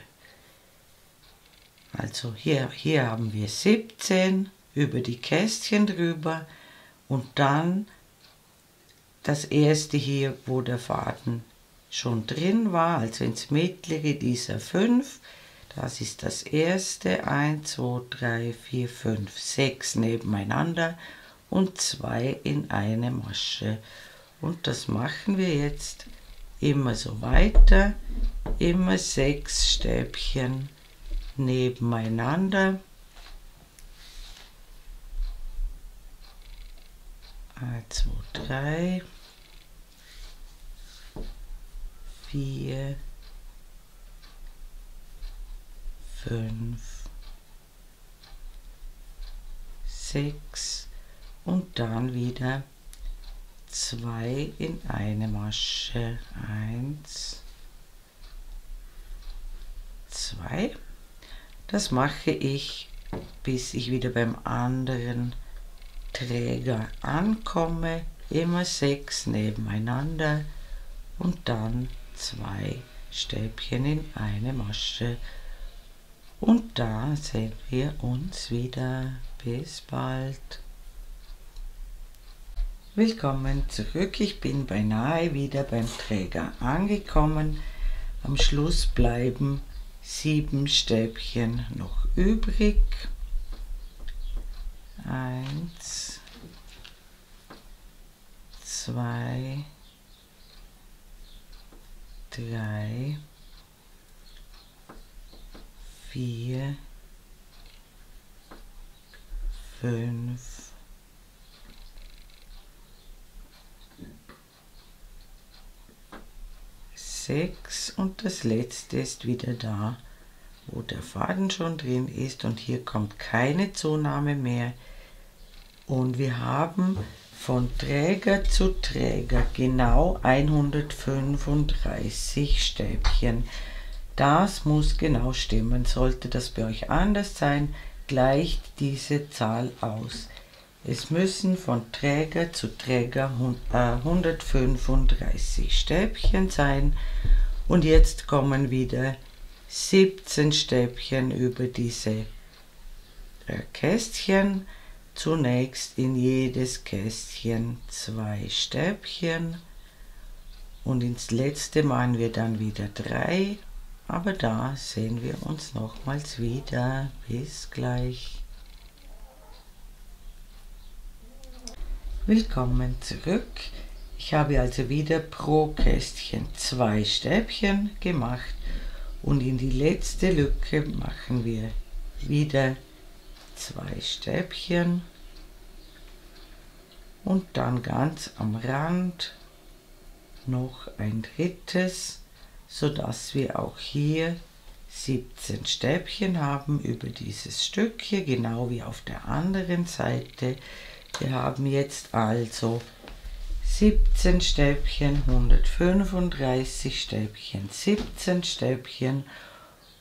Also hier haben wir 17 über die Kästchen drüber und dann das erste hier, wo der Faden schon drin war, also ins mittlere dieser 5. Das ist das erste, 1, 2, 3, 4, 5, 6 nebeneinander und 2 in eine Masche. Und das machen wir jetzt immer so weiter, immer 6 Stäbchen nebeneinander. 1, 2, 3, 4, 5, 6 und dann wieder 2 in eine Masche. 1, 2. Das mache ich, bis ich wieder beim anderen Träger ankomme. Immer 6 nebeneinander und dann 2 Stäbchen in eine Masche. Und da sehen wir uns wieder. Bis bald. Willkommen zurück. Ich bin beinahe wieder beim Träger angekommen. Am Schluss bleiben 7 Stäbchen noch übrig. 1, 2, 3, 4, 5, 6 und das letzte ist wieder da, wo der Faden schon drin ist, und hier kommt keine Zunahme mehr und wir haben von Träger zu Träger genau 135 Stäbchen. Das muss genau stimmen. Sollte das bei euch anders sein, gleicht diese Zahl aus. Es müssen von Träger zu Träger 135 Stäbchen sein. Und jetzt kommen wieder 17 Stäbchen über diese Kästchen. Zunächst in jedes Kästchen 2 Stäbchen und ins letzte machen wir dann wieder 3. Aber da sehen wir uns nochmals wieder. Bis gleich. Willkommen zurück. Ich habe also wieder pro Kästchen 2 Stäbchen gemacht und in die letzte Lücke machen wir wieder 2 Stäbchen und dann ganz am Rand noch ein drittes, sodass wir auch hier 17 Stäbchen haben über dieses Stück hier, genau wie auf der anderen Seite. Wir haben jetzt also 17 Stäbchen, 135 Stäbchen, 17 Stäbchen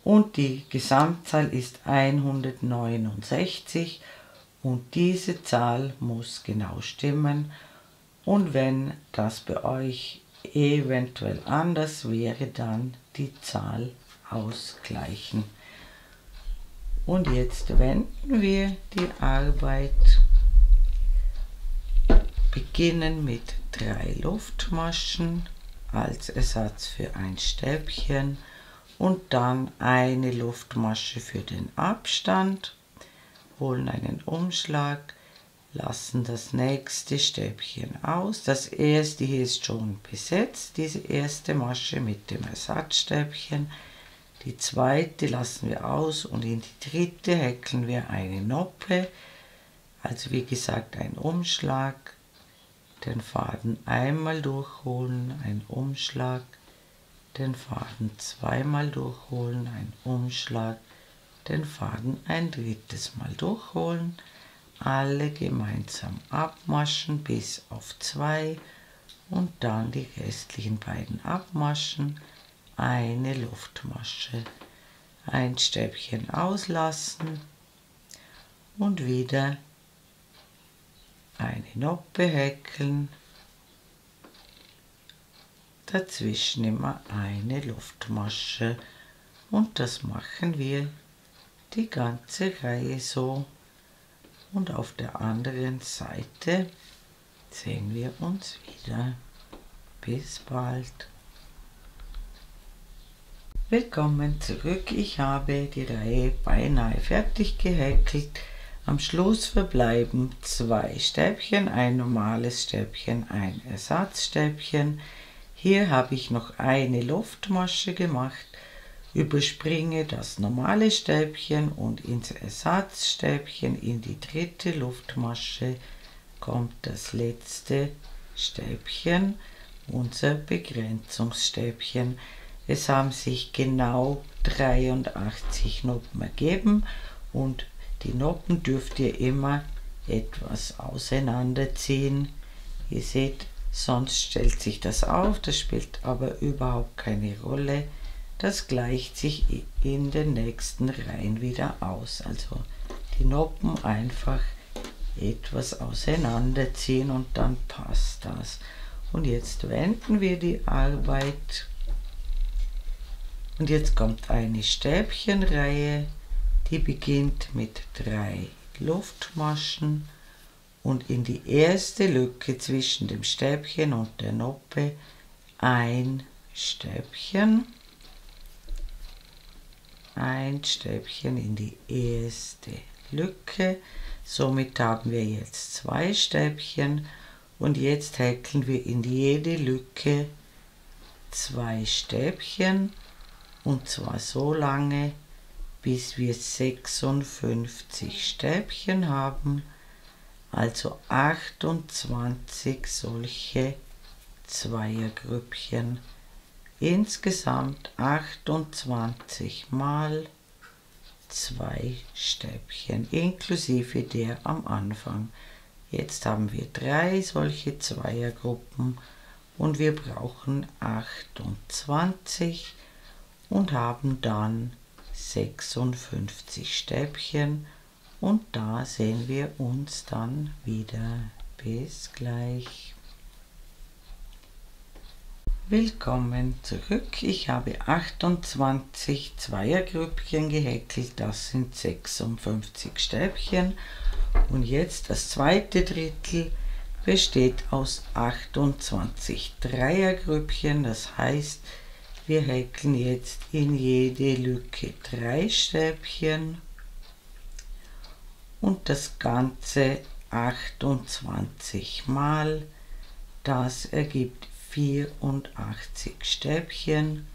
und die Gesamtzahl ist 169 und diese Zahl muss genau stimmen, und wenn das bei euch eventuell anders wäre, dann die Zahl ausgleichen. Und jetzt wenden wir die Arbeit, beginnen mit 3 Luftmaschen als Ersatz für ein Stäbchen und dann eine Luftmasche für den Abstand, holen einen Umschlag, lassen das nächste Stäbchen aus. Das erste hier ist schon besetzt, diese erste Masche mit dem Ersatzstäbchen. Die zweite lassen wir aus und in die dritte häkeln wir eine Noppe. Also wie gesagt ein Umschlag, den Faden einmal durchholen, ein Umschlag, den Faden zweimal durchholen, ein Umschlag, den Faden ein drittes Mal durchholen, alle gemeinsam abmaschen bis auf 2 und dann die restlichen beiden abmaschen, eine Luftmasche, ein Stäbchen auslassen und wieder eine Noppe häkeln, dazwischen immer eine Luftmasche, und das machen wir die ganze Reihe so. Und auf der anderen Seite sehen wir uns wieder. Bis bald. Willkommen zurück. Ich habe die Reihe beinahe fertig gehäkelt. Am Schluss verbleiben 2 Stäbchen, ein normales Stäbchen, ein Ersatzstäbchen. Hier habe ich noch eine Luftmasche gemacht, überspringe das normale Stäbchen und ins Ersatzstäbchen in die dritte Luftmasche kommt das letzte Stäbchen, unser Begrenzungsstäbchen. Es haben sich genau 83 Noppen ergeben und die Noppen dürft ihr immer etwas auseinanderziehen. Ihr seht, sonst stellt sich das auf, das spielt aber überhaupt keine Rolle. Das gleicht sich in den nächsten Reihen wieder aus. Also die Noppen einfach etwas auseinanderziehen und dann passt das. Und jetzt wenden wir die Arbeit. Und jetzt kommt eine Stäbchenreihe, die beginnt mit 3 Luftmaschen und in die erste Lücke zwischen dem Stäbchen und der Noppe ein Stäbchen in die erste Lücke. Somit haben wir jetzt 2 Stäbchen und jetzt häkeln wir in jede Lücke 2 Stäbchen und zwar so lange, bis wir 56 Stäbchen haben, also 28 solche Zweiergrüppchen. Insgesamt 28 mal 2 Stäbchen, inklusive der am Anfang. Jetzt haben wir 3 solche Zweiergruppen und wir brauchen 28 und haben dann 56 Stäbchen und da sehen wir uns dann wieder. Bis gleich. Willkommen zurück. Ich habe 28 Zweiergrüppchen gehäkelt, das sind 56 Stäbchen und jetzt das zweite Drittel besteht aus 28 Dreiergrüppchen, das heißt, wir häkeln jetzt in jede Lücke 3 Stäbchen und das Ganze 28 Mal, das ergibt 84 Stäbchen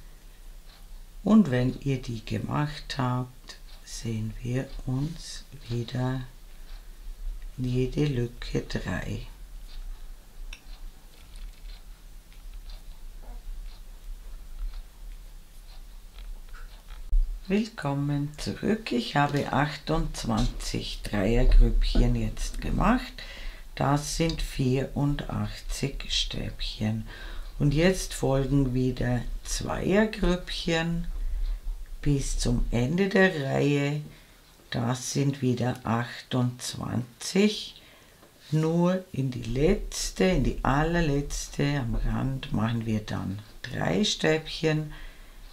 und wenn ihr die gemacht habt, sehen wir uns wieder in jede Lücke 3. Willkommen zurück. Ich habe 28 Dreiergrüppchen jetzt gemacht. Das sind 84 Stäbchen. Und jetzt folgen wieder Zweiergrüppchen bis zum Ende der Reihe. Das sind wieder 28. Nur in die allerletzte am Rand machen wir dann 3 Stäbchen,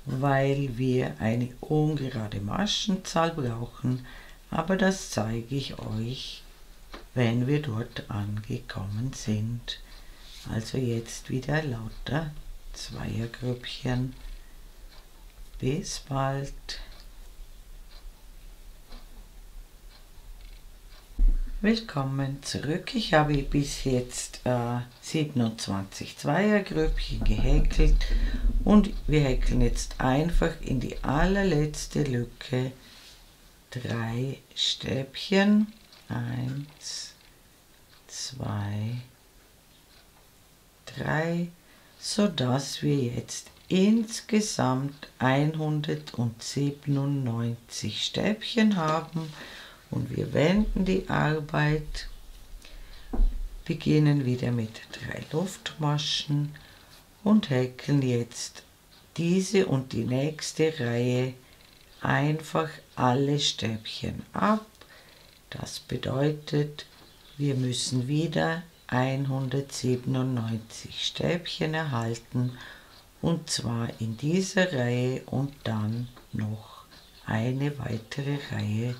weil wir eine ungerade Maschenzahl brauchen. Aber das zeige ich euch, wenn wir dort angekommen sind. Also jetzt wieder lauter Zweiergrüppchen. Bis bald. Willkommen zurück. Ich habe bis jetzt 27 Zweiergrüppchen gehäkelt und wir häkeln jetzt einfach in die allerletzte Lücke 3 Stäbchen. 1, 2, 3, sodass wir jetzt insgesamt 197 Stäbchen haben und wir wenden die Arbeit, beginnen wieder mit 3 Luftmaschen und häkeln jetzt diese und die nächste Reihe einfach alle Stäbchen ab. Das bedeutet, wir müssen wieder 197 Stäbchen erhalten und zwar in dieser Reihe und dann noch eine weitere Reihe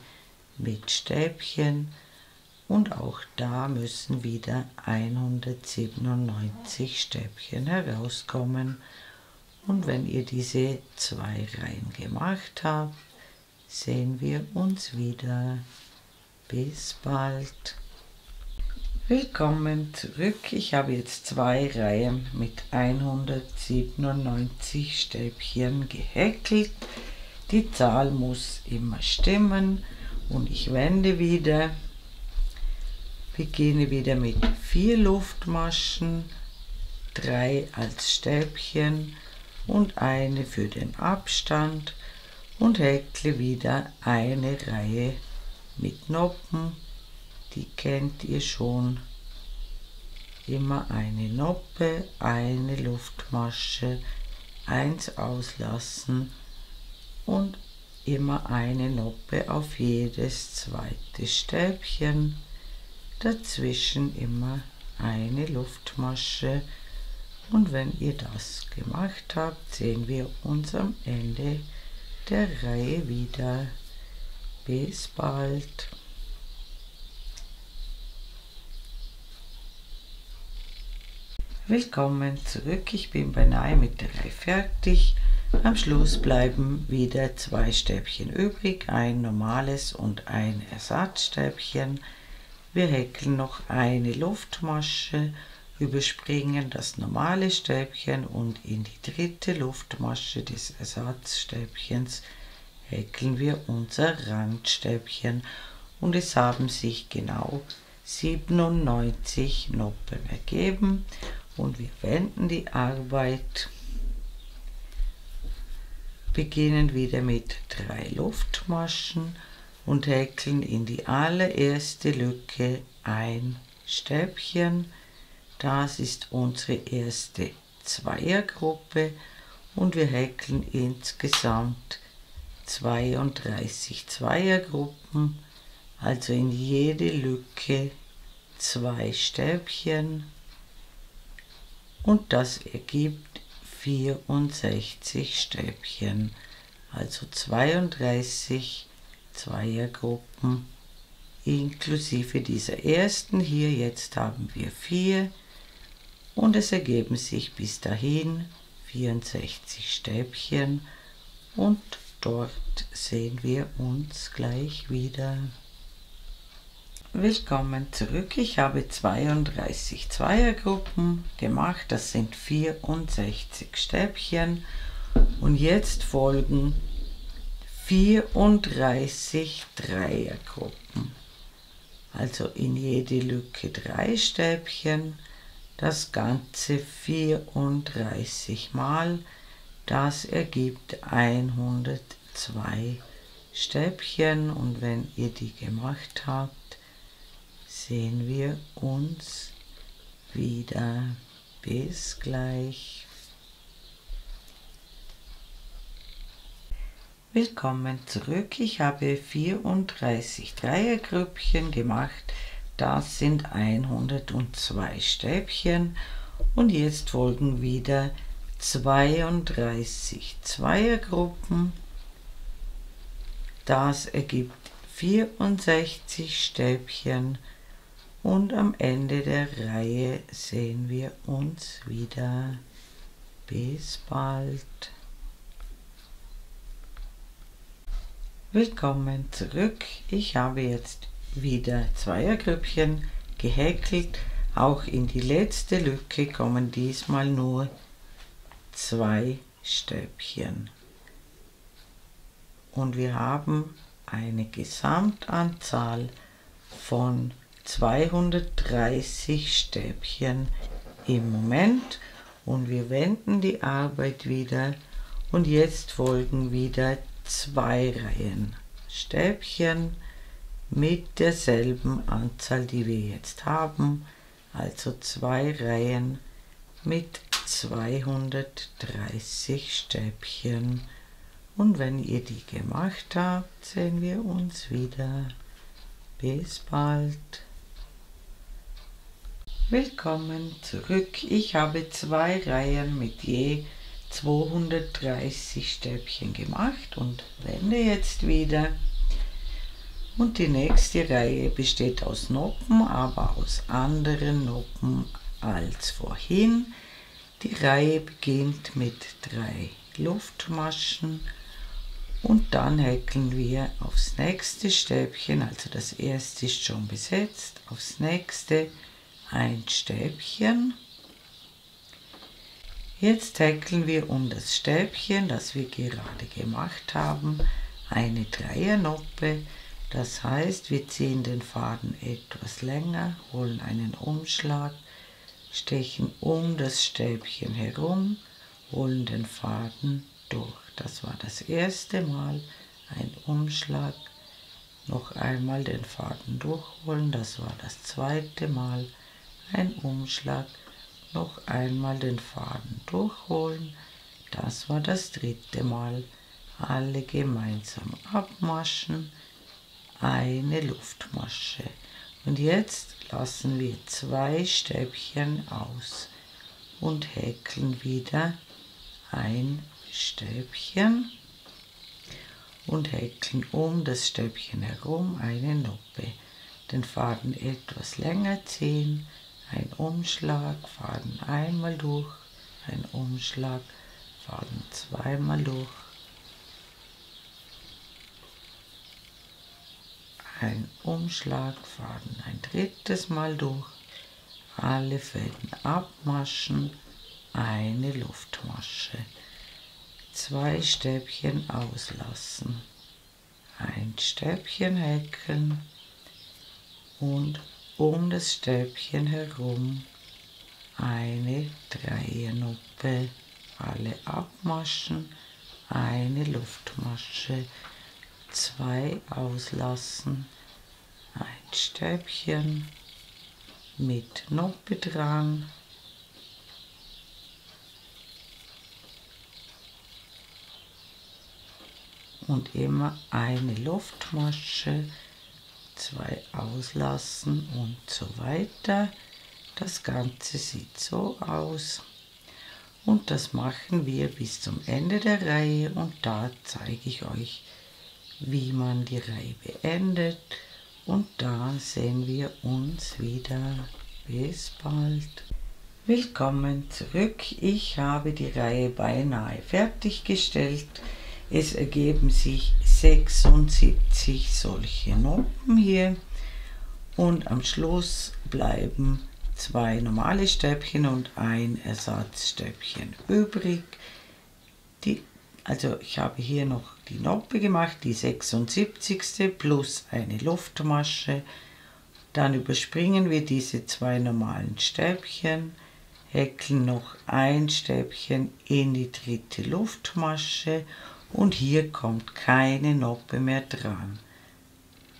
mit Stäbchen und auch da müssen wieder 197 Stäbchen herauskommen. Und wenn ihr diese 2 Reihen gemacht habt, sehen wir uns wieder. Bis bald. Willkommen zurück. Ich habe jetzt 2 Reihen mit 197 Stäbchen gehäkelt. Die Zahl muss immer stimmen und ich wende wieder. Beginne wieder mit 4 Luftmaschen, 3 als Stäbchen und eine für den Abstand und häkle wieder eine Reihe mit Noppen die kennt ihr schon. Immer eine Noppe, eine Luftmasche, eins auslassen und immer eine Noppe auf jedes zweite Stäbchen, dazwischen immer eine Luftmasche. Und wenn ihr das gemacht habt, sehen wir uns am Ende der Reihe wieder. Bis bald! Willkommen zurück, ich bin beinahe mit der Reihe fertig. Am Schluss bleiben wieder 2 Stäbchen übrig, ein normales und ein Ersatzstäbchen. Wir häkeln noch eine Luftmasche, überspringen das normale Stäbchen und in die dritte Luftmasche des Ersatzstäbchens häkeln wir unser Randstäbchen und es haben sich genau 97 Noppen ergeben. Und wir wenden die Arbeit, beginnen wieder mit 3 Luftmaschen und häkeln in die allererste Lücke ein Stäbchen. Das ist unsere erste Zweiergruppe und wir häkeln insgesamt 32 Zweiergruppen, also in jede Lücke 2 Stäbchen. Und das ergibt 64 Stäbchen, also 32 Zweiergruppen inklusive dieser ersten hier. Jetzt haben wir 4 und es ergeben sich bis dahin 64 Stäbchen und dort sehen wir uns gleich wieder. Willkommen zurück, ich habe 32 Zweiergruppen gemacht, das sind 64 Stäbchen und jetzt folgen 34 Dreiergruppen, also in jede Lücke 3 Stäbchen, das Ganze 34 Mal, das ergibt 102 Stäbchen und wenn ihr die gemacht habt, sehen wir uns wieder. Bis gleich. Willkommen zurück. Ich habe 34 Dreiergrüppchen gemacht. Das sind 102 Stäbchen und jetzt folgen wieder 32 Zweiergruppen. Das ergibt 64 Stäbchen. Und am Ende der Reihe sehen wir uns wieder. Bis bald. Willkommen zurück. Ich habe jetzt wieder Zweiergrüppchen gehäkelt. Auch in die letzte Lücke kommen diesmal nur 2 Stäbchen. Und wir haben eine Gesamtanzahl von 230 Stäbchen im Moment und wir wenden die Arbeit wieder und jetzt folgen wieder 2 Reihen Stäbchen mit derselben Anzahl, die wir jetzt haben, also 2 Reihen mit 230 Stäbchen. Und wenn ihr die gemacht habt, sehen wir uns wieder. Bis bald. Willkommen zurück. Ich habe 2 Reihen mit je 230 Stäbchen gemacht und wende jetzt wieder. Und die nächste Reihe besteht aus Noppen, aber aus anderen Noppen als vorhin. Die Reihe beginnt mit 3 Luftmaschen und dann häkeln wir aufs nächste Stäbchen, also das erste ist schon besetzt, aufs nächste ein Stäbchen. Jetzt häkeln wir um das Stäbchen, das wir gerade gemacht haben, eine Dreiernoppe. Das heißt, wir ziehen den Faden etwas länger, holen einen Umschlag, stechen um das Stäbchen herum, holen den Faden durch. Das war das erste Mal ein Umschlag, noch einmal den Faden durchholen, das war das zweite Mal, ein Umschlag, noch einmal den Faden durchholen, das war das dritte Mal, alle gemeinsam abmaschen, eine Luftmasche. Und jetzt lassen wir 2 Stäbchen aus und häkeln wieder ein Stäbchen und häkeln um das Stäbchen herum eine Noppe. Den Faden etwas länger ziehen, ein Umschlag, Faden einmal durch, ein Umschlag, Faden zweimal durch, ein Umschlag, Faden ein drittes Mal durch, alle Fäden abmaschen, eine Luftmasche, 2 Stäbchen auslassen, ein Stäbchen häkeln und um das Stäbchen herum eine Dreiernoppe, alle abmaschen, eine Luftmasche, 2 auslassen, ein Stäbchen mit Noppe dran, und immer eine Luftmasche, 2 auslassen und so weiter. Das Ganze sieht so aus und das machen wir bis zum Ende der Reihe und da zeige ich euch, wie man die Reihe beendet und da sehen wir uns wieder. Bis bald. Willkommen zurück. Ich habe die Reihe beinahe fertiggestellt. Es ergeben sich 76 solche Noppen hier und am Schluss bleiben 2 normale Stäbchen und ein Ersatzstäbchen übrig. Also ich habe hier noch die Noppe gemacht, die 76. plus eine Luftmasche. Dann überspringen wir diese 2 normalen Stäbchen, häkeln noch ein Stäbchen in die dritte Luftmasche und hier kommt keine Noppe mehr dran.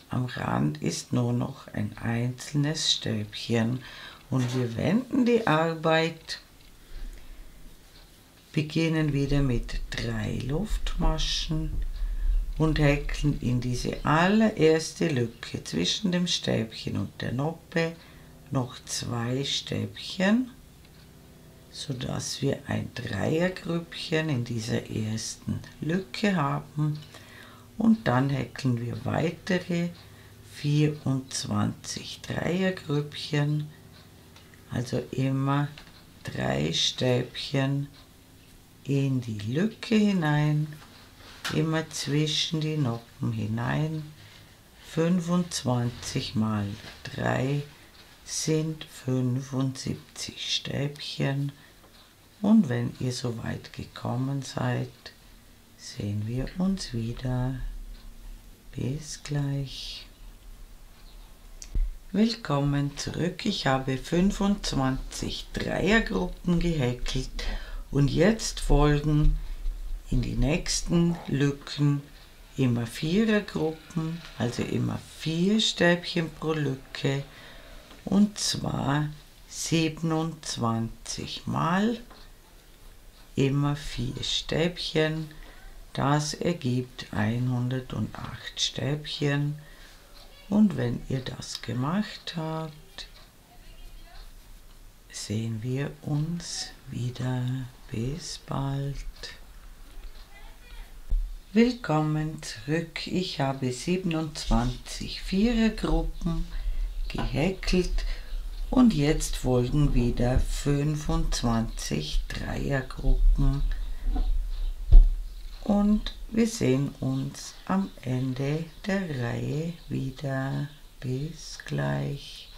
Am Rand ist nur noch ein einzelnes Stäbchen und wir wenden die Arbeit, beginnen wieder mit 3 Luftmaschen und häkeln in diese allererste Lücke zwischen dem Stäbchen und der Noppe noch 2 Stäbchen, sodass wir ein Dreiergrüppchen in dieser ersten Lücke haben und dann häkeln wir weitere 24 Dreiergrüppchen, also immer 3 Stäbchen in die Lücke hinein, immer zwischen die Noppen hinein, 25 mal 3 sind 75 Stäbchen und wenn ihr so weit gekommen seid, sehen wir uns wieder. Bis gleich. Willkommen zurück. Ich habe 25 Dreiergruppen gehäkelt und jetzt folgen in die nächsten Lücken immer Vierergruppen, also immer 4 Stäbchen pro Lücke und zwar 27 mal immer 4 Stäbchen. Das ergibt 108 Stäbchen und wenn ihr das gemacht habt, sehen wir uns wieder. Bis bald. Willkommen zurück. Ich habe 27 Vierergruppen gehäkelt und jetzt folgen wieder 25 Dreiergruppen und wir sehen uns am Ende der Reihe wieder. Bis gleich.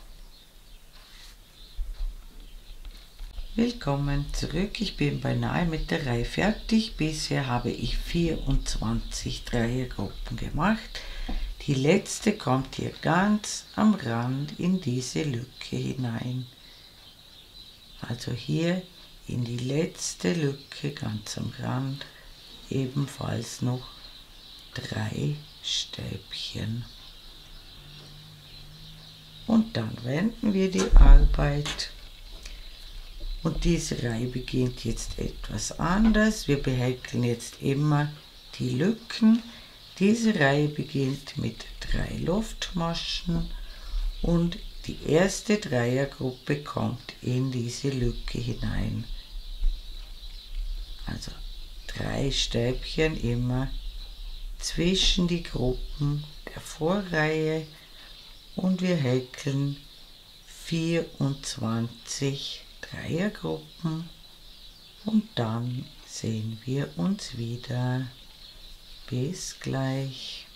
Willkommen zurück. Ich bin beinahe mit der Reihe fertig. Bisher habe ich 24 Dreiergruppen gemacht. Die letzte kommt hier ganz am Rand in diese Lücke hinein. Also hier in die letzte Lücke ganz am Rand ebenfalls noch 3 Stäbchen. Und dann wenden wir die Arbeit. Und diese Reihe beginnt jetzt etwas anders. Wir behäkeln jetzt immer die Lücken. Diese Reihe beginnt mit 3 Luftmaschen und die erste Dreiergruppe kommt in diese Lücke hinein. Also 3 Stäbchen immer zwischen die Gruppen der Vorreihe und wir häkeln 24 Dreiergruppen und dann sehen wir uns wieder. Bis gleich.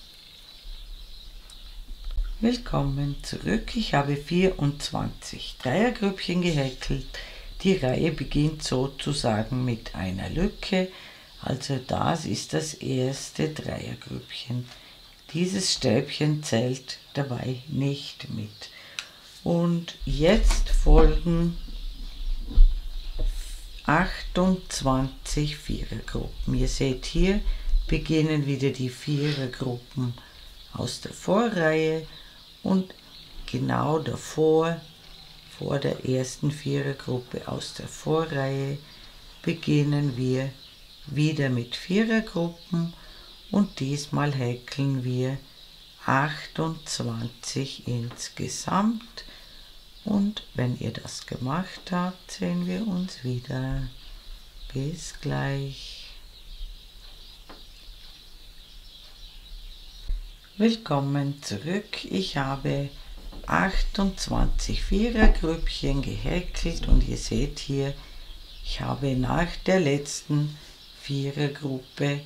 Willkommen zurück. Ich habe 24 Dreiergrüppchen gehäkelt. Die Reihe beginnt sozusagen mit einer Lücke. Also das ist das erste Dreiergrüppchen. Dieses Stäbchen zählt dabei nicht mit. Und jetzt folgen 28 Vierergruppen. Ihr seht hier beginnen wieder die Vierergruppen aus der Vorreihe und genau davor, vor der ersten Vierergruppe aus der Vorreihe, beginnen wir wieder mit Vierergruppen und diesmal häkeln wir 28 insgesamt. Und wenn ihr das gemacht habt, sehen wir uns wieder. Bis gleich. Willkommen zurück. Ich habe 28 Vierergrüppchen gehäkelt und ihr seht hier, ich habe nach der letzten Vierergruppe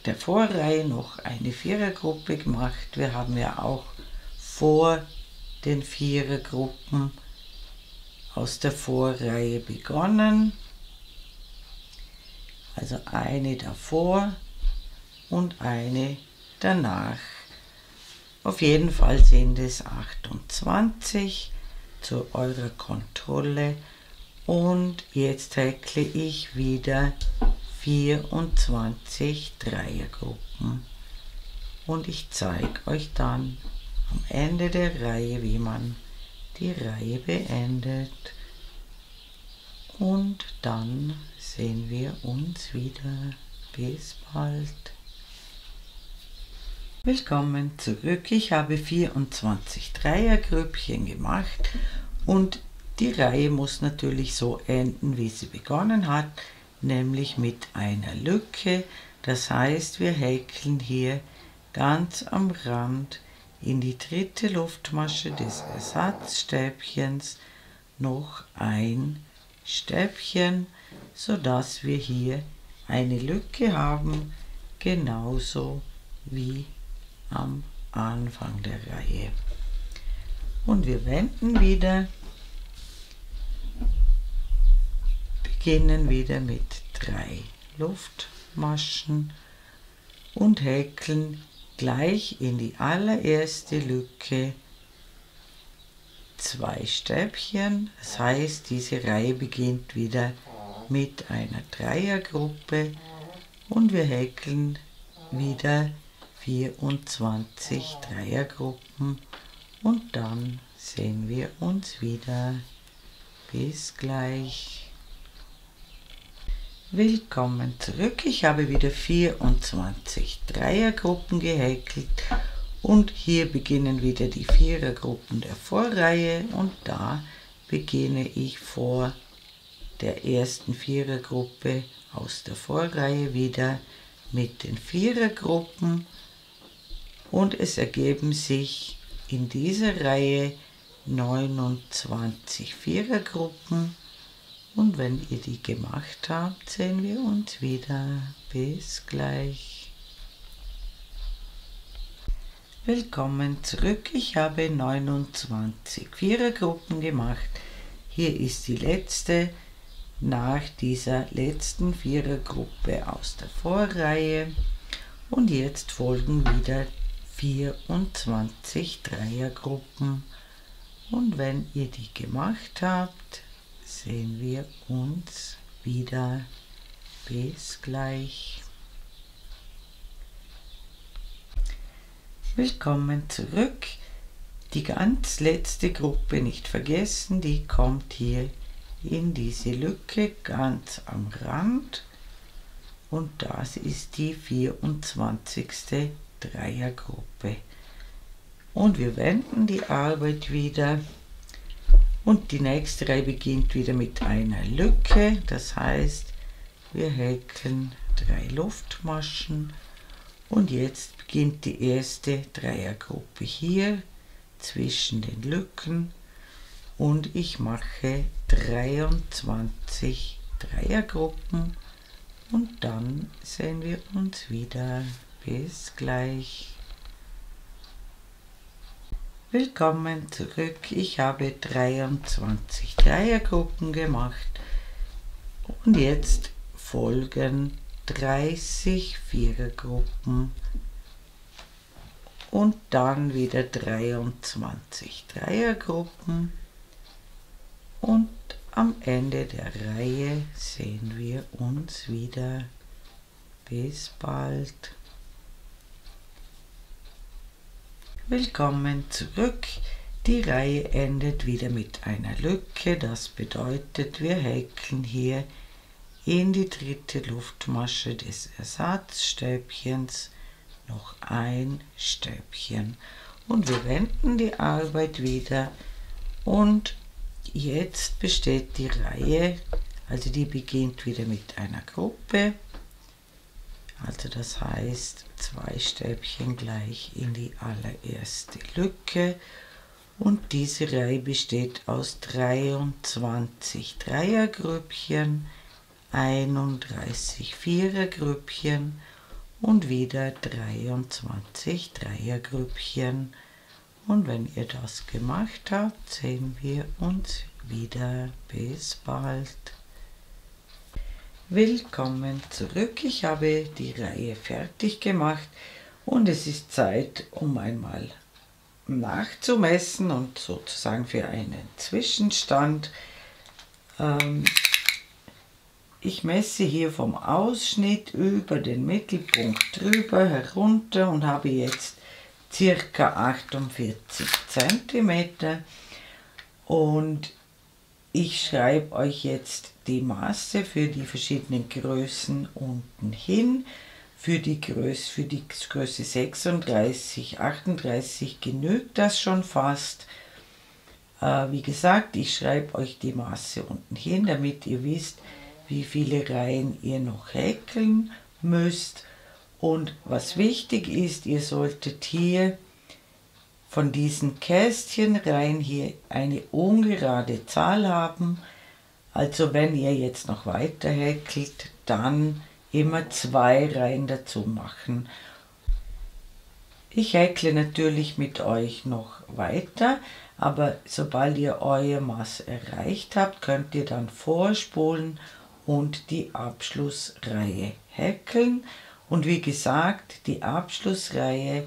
der Vorreihe noch eine Vierergruppe gemacht. Wir haben ja auch vor den Vierergruppen aus der Vorreihe begonnen. Also eine davor und eine danach. Auf jeden Fall sind es 28 zu eurer Kontrolle und jetzt häkle ich wieder 24 Dreiergruppen und ich zeige euch dann am Ende der Reihe, wie man die Reihe beendet und dann sehen wir uns wieder. Bis bald. Willkommen zurück. Ich habe 24 Dreiergrüppchen gemacht und die Reihe muss natürlich so enden, wie sie begonnen hat, nämlich mit einer Lücke. Das heißt, wir häkeln hier ganz am Rand in die dritte Luftmasche des Ersatzstäbchens noch ein Stäbchen, sodass wir hier eine Lücke haben, genauso wie am Anfang der Reihe. Und wir wenden wieder, beginnen wieder mit 3 Luftmaschen und häkeln gleich in die allererste Lücke 2 Stäbchen. Das heißt, diese Reihe beginnt wieder mit einer Dreiergruppe und wir häkeln wieder 24 Dreiergruppen und dann sehen wir uns wieder. Bis gleich. Willkommen zurück. Ich habe wieder 24 Dreiergruppen gehäkelt und hier beginnen wieder die Vierergruppen der Vorreihe und da beginne ich vor der ersten Vierergruppe aus der Vorreihe wieder mit den Vierergruppen und es ergeben sich in dieser Reihe 29 Vierergruppen und wenn ihr die gemacht habt, sehen wir uns wieder. Bis gleich. Willkommen zurück. Ich habe 29 Vierergruppen gemacht. Hier ist die letzte nach dieser letzten Vierergruppe aus der Vorreihe und jetzt folgen wieder 24 Dreiergruppen und wenn ihr die gemacht habt, sehen wir uns wieder. Bis gleich. Willkommen zurück. Die ganz letzte Gruppe nicht vergessen, die kommt hier in diese Lücke ganz am Rand und das ist die 24. Dreiergruppe. Und wir wenden die Arbeit wieder und die nächste Reihe beginnt wieder mit einer Lücke, das heißt, wir häkeln 3 Luftmaschen und jetzt beginnt die erste Dreiergruppe hier zwischen den Lücken und ich mache 23 Dreiergruppen und dann sehen wir uns wieder. Bis gleich. Willkommen zurück. Ich habe 23 Dreiergruppen gemacht und jetzt folgen 30 Vierergruppen und dann wieder 23 Dreiergruppen und am Ende der Reihe sehen wir uns wieder. Bis bald. Willkommen zurück. Die Reihe endet wieder mit einer Lücke, das bedeutet, wir häkeln hier in die dritte Luftmasche des Ersatzstäbchens noch ein Stäbchen und wir wenden die Arbeit wieder und jetzt besteht die Reihe, also die beginnt wieder mit einer Gruppe, also das heißt 2 Stäbchen gleich in die allererste Lücke und diese Reihe besteht aus 23 Dreiergrüppchen, 31 Vierergrüppchen und wieder 23 Dreiergrüppchen. Und wenn ihr das gemacht habt, sehen wir uns wieder. Bis bald. Willkommen zurück. Ich habe die Reihe fertig gemacht und es ist Zeit, um einmal nachzumessen und sozusagen für einen Zwischenstand. Ich messe hier vom Ausschnitt über den Mittelpunkt drüber herunter und habe jetzt circa 48 cm und ich schreibe euch jetzt die Maße für die verschiedenen Größen unten hin. Für die Größe 36, 38 genügt das schon fast. Wie gesagt, ich schreibe euch die Maße unten hin, damit ihr wisst, wie viele Reihen ihr noch häkeln müsst. Und was wichtig ist, ihr solltet hier von diesen Kästchenreihen hier eine ungerade Zahl haben. Also wenn ihr jetzt noch weiter häkelt, dann immer 2 Reihen dazu machen. Ich häkle natürlich mit euch noch weiter, aber sobald ihr euer Maß erreicht habt, könnt ihr dann vorspulen und die Abschlussreihe häkeln. Und wie gesagt, die Abschlussreihe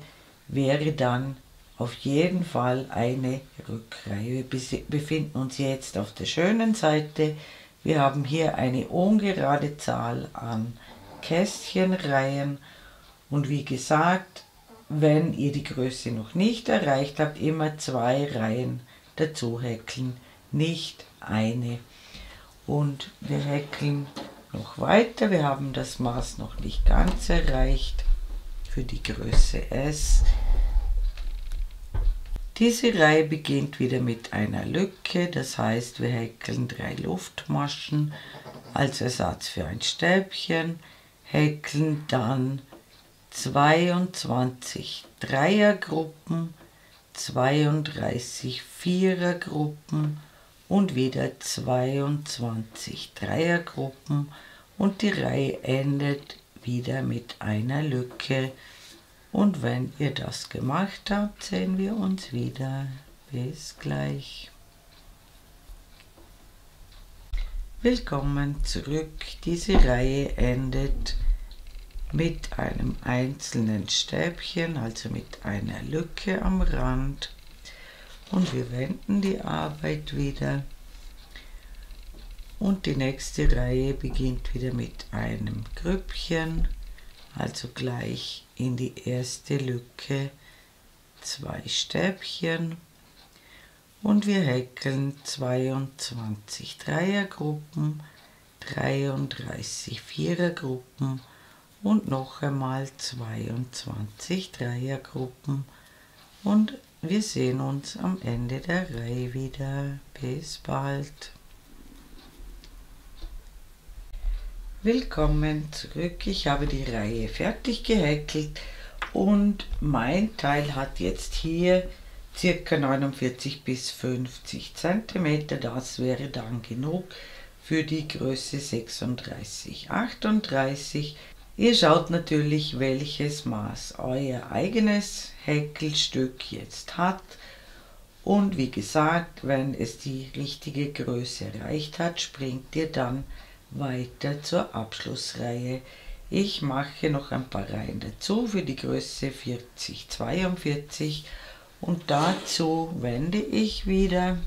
wäre dann auf jeden Fall eine Rückreihe. Wir befinden uns jetzt auf der schönen Seite. Wir haben hier eine ungerade Zahl an Kästchenreihen und wie gesagt, wenn ihr die Größe noch nicht erreicht habt, immer 2 Reihen dazu häkeln, nicht eine. Und wir häkeln noch weiter. Wir haben das Maß noch nicht ganz erreicht für die Größe S. Diese Reihe beginnt wieder mit einer Lücke, das heißt, wir häkeln 3 Luftmaschen als Ersatz für ein Stäbchen, häkeln dann 22 Dreiergruppen, 32 Vierergruppen und wieder 22 Dreiergruppen und die Reihe endet wieder mit einer Lücke. Und wenn ihr das gemacht habt, sehen wir uns wieder. Bis gleich. Willkommen zurück. Diese Reihe endet mit einem einzelnen Stäbchen, also mit einer Lücke am Rand. Und wir wenden die Arbeit wieder. Und die nächste Reihe beginnt wieder mit einem Grüppchen, also gleich in die erste Lücke 2 Stäbchen und wir häkeln 22 Dreiergruppen, 33 Vierergruppen und noch einmal 22 Dreiergruppen und wir sehen uns am Ende der Reihe wieder. Bis bald. Willkommen zurück. Ich habe die Reihe fertig gehäkelt und mein Teil hat jetzt hier ca. 49 bis 50 cm. Das wäre dann genug für die Größe 36, 38. Ihr schaut natürlich, welches Maß euer eigenes Häkelstück jetzt hat. Und wie gesagt, wenn es die richtige Größe erreicht hat, springt ihr dann weiter zur Abschlussreihe. Ich mache noch ein paar Reihen dazu für die Größe 40, 42 und dazu wende ich wieder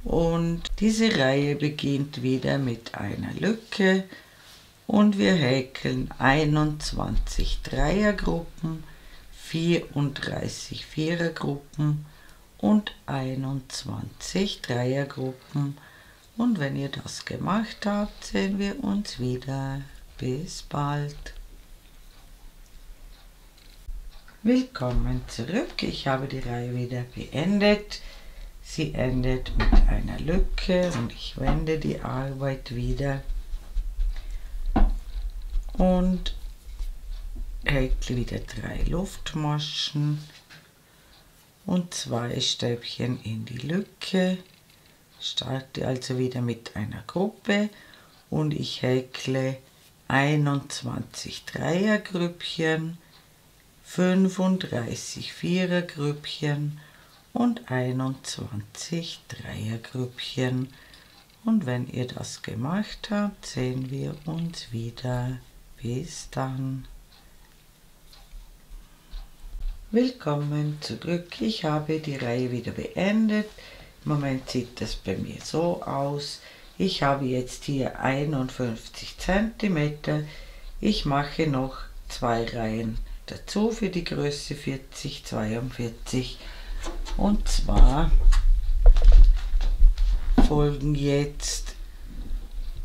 und diese Reihe beginnt wieder mit einer Lücke und wir häkeln 21 Dreiergruppen, 34 Vierergruppen und 21 Dreiergruppen. Und wenn ihr das gemacht habt, sehen wir uns wieder. Bis bald. Willkommen zurück. Ich habe die Reihe wieder beendet. Sie endet mit einer Lücke und ich wende die Arbeit wieder und häkle wieder 3 Luftmaschen und 2 Stäbchen in die Lücke. Starte also wieder mit einer Gruppe und ich häkle 21 Dreiergrüppchen, 35 Vierergrüppchen und 21 Dreiergrüppchen. Und wenn ihr das gemacht habt, sehen wir uns wieder. Bis dann. Willkommen zurück. Ich habe die Reihe wieder beendet. Im Moment sieht das bei mir so aus. Ich habe jetzt hier 51 cm. Ich mache noch 2 Reihen dazu für die Größe 40, 42. Und zwar folgen jetzt,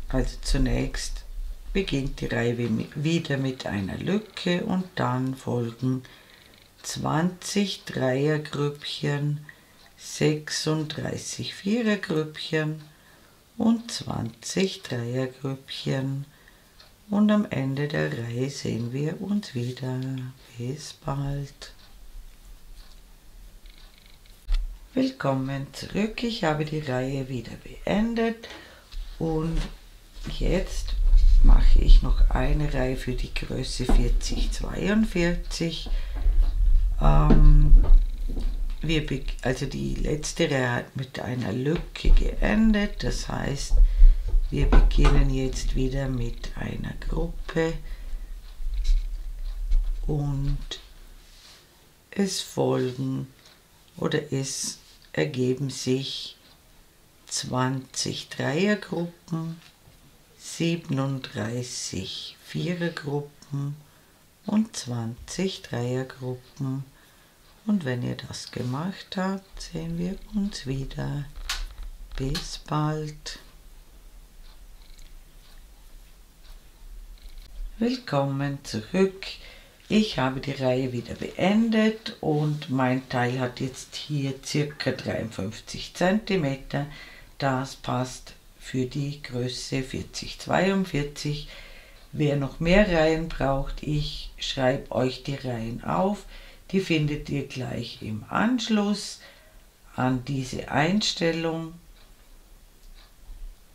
also zunächst beginnt die Reihe wieder mit einer Lücke und dann folgen 20 Dreiergrüppchen, 36 Vierergrüppchen und 20 Dreiergrüppchen. Und am Ende der Reihe sehen wir uns wieder. Bis bald. Willkommen zurück. Ich habe die Reihe wieder beendet und jetzt mache ich noch eine Reihe für die Größe 40, 42. Also die letzte Reihe hat mit einer Lücke geendet, das heißt, wir beginnen jetzt wieder mit einer Gruppe und es folgen oder es ergeben sich 20 Dreiergruppen, 37 Vierergruppen und 20 Dreiergruppen. Und wenn ihr das gemacht habt, sehen wir uns wieder. Bis bald. Willkommen zurück. Ich habe die Reihe wieder beendet und mein Teil hat jetzt hier ca. 53 cm. Das passt für die Größe 40, 42. Wer noch mehr Reihen braucht, ich schreibe euch die Reihen auf. Die findet ihr gleich im Anschluss an diese Einstellung.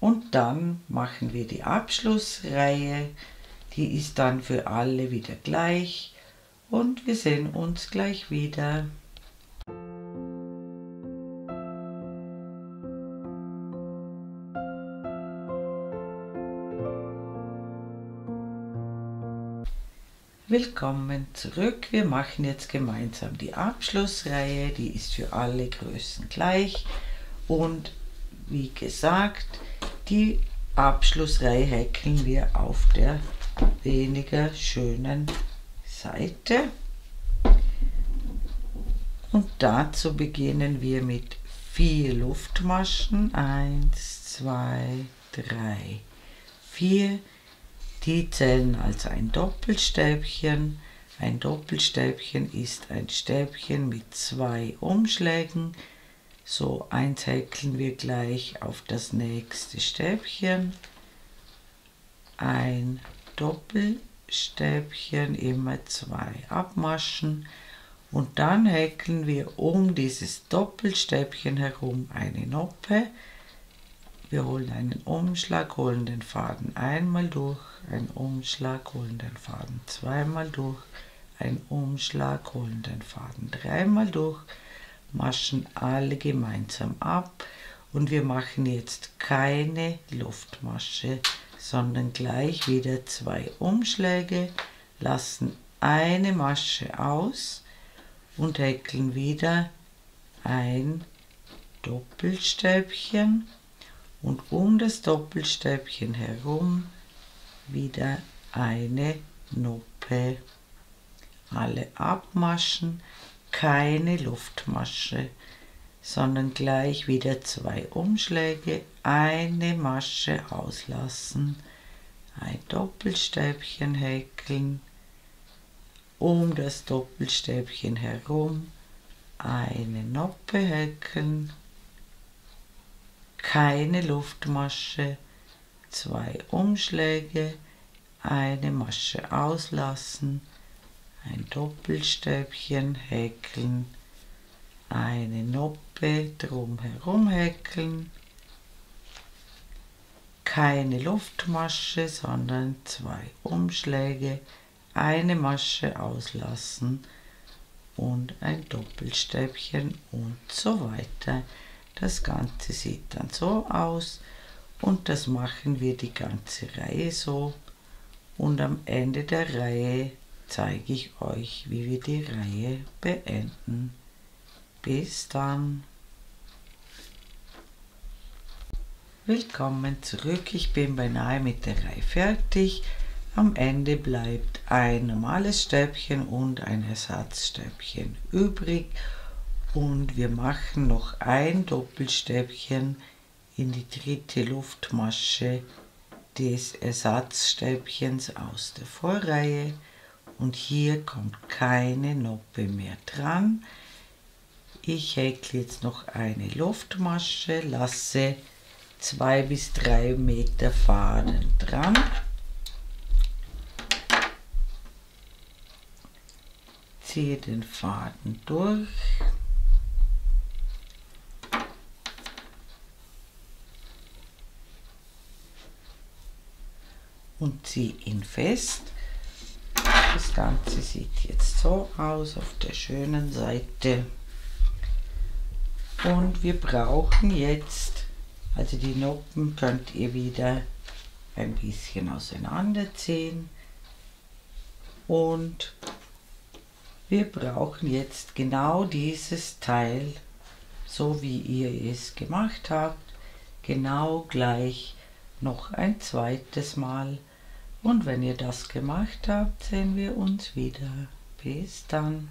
Und dann machen wir die Abschlussreihe. Die ist dann für alle wieder gleich. Und wir sehen uns gleich wieder. Willkommen zurück. Wir machen jetzt gemeinsam die Abschlussreihe. Die ist für alle Größen gleich. Und wie gesagt, die Abschlussreihe häkeln wir auf der weniger schönen Seite. Und dazu beginnen wir mit 4 Luftmaschen. 1, 2, 3, 4. Die zählen als ein Doppelstäbchen. Ein Doppelstäbchen ist ein Stäbchen mit 2 Umschlägen. So, eins häkeln wir gleich auf das nächste Stäbchen. Ein Doppelstäbchen, immer 2 Abmaschen. Und dann häkeln wir um dieses Doppelstäbchen herum eine Noppe. Wir holen einen Umschlag, holen den Faden einmal durch, einen Umschlag, holen den Faden zweimal durch, einen Umschlag, holen den Faden dreimal durch, maschen alle gemeinsam ab und wir machen jetzt keine Luftmasche, sondern gleich wieder 2 Umschläge, lassen eine Masche aus und häkeln wieder ein Doppelstäbchen und um das Doppelstäbchen herum wieder eine Noppe. Alle abmaschen, keine Luftmasche, sondern gleich wieder 2 Umschläge, eine Masche auslassen, ein Doppelstäbchen häkeln, um das Doppelstäbchen herum eine Noppe häkeln, keine Luftmasche, 2 Umschläge, eine Masche auslassen, ein Doppelstäbchen häkeln, eine Noppe drumherum häkeln, keine Luftmasche, sondern 2 Umschläge, eine Masche auslassen und ein Doppelstäbchen und so weiter. Das Ganze sieht dann so aus und das machen wir die ganze Reihe so und am Ende der Reihe zeige ich euch, wie wir die Reihe beenden. Bis dann! Willkommen zurück, ich bin beinahe mit der Reihe fertig. Am Ende bleibt ein normales Stäbchen und ein Ersatzstäbchen übrig und wir machen noch ein Doppelstäbchen in die dritte Luftmasche des Ersatzstäbchens aus der Vorreihe und hier kommt keine Noppe mehr dran. Ich häkle jetzt noch eine Luftmasche, lasse 2 bis 3 Meter Faden dran. Ziehe den Faden durch. Und ziehe ihn fest. Das Ganze sieht jetzt so aus auf der schönen Seite. Und wir brauchen jetzt, also die Noppen könnt ihr wieder ein bisschen auseinanderziehen. Und wir brauchen jetzt genau dieses Teil, so wie ihr es gemacht habt, genau gleich noch ein zweites Mal. Und wenn ihr das gemacht habt, sehen wir uns wieder. Bis dann.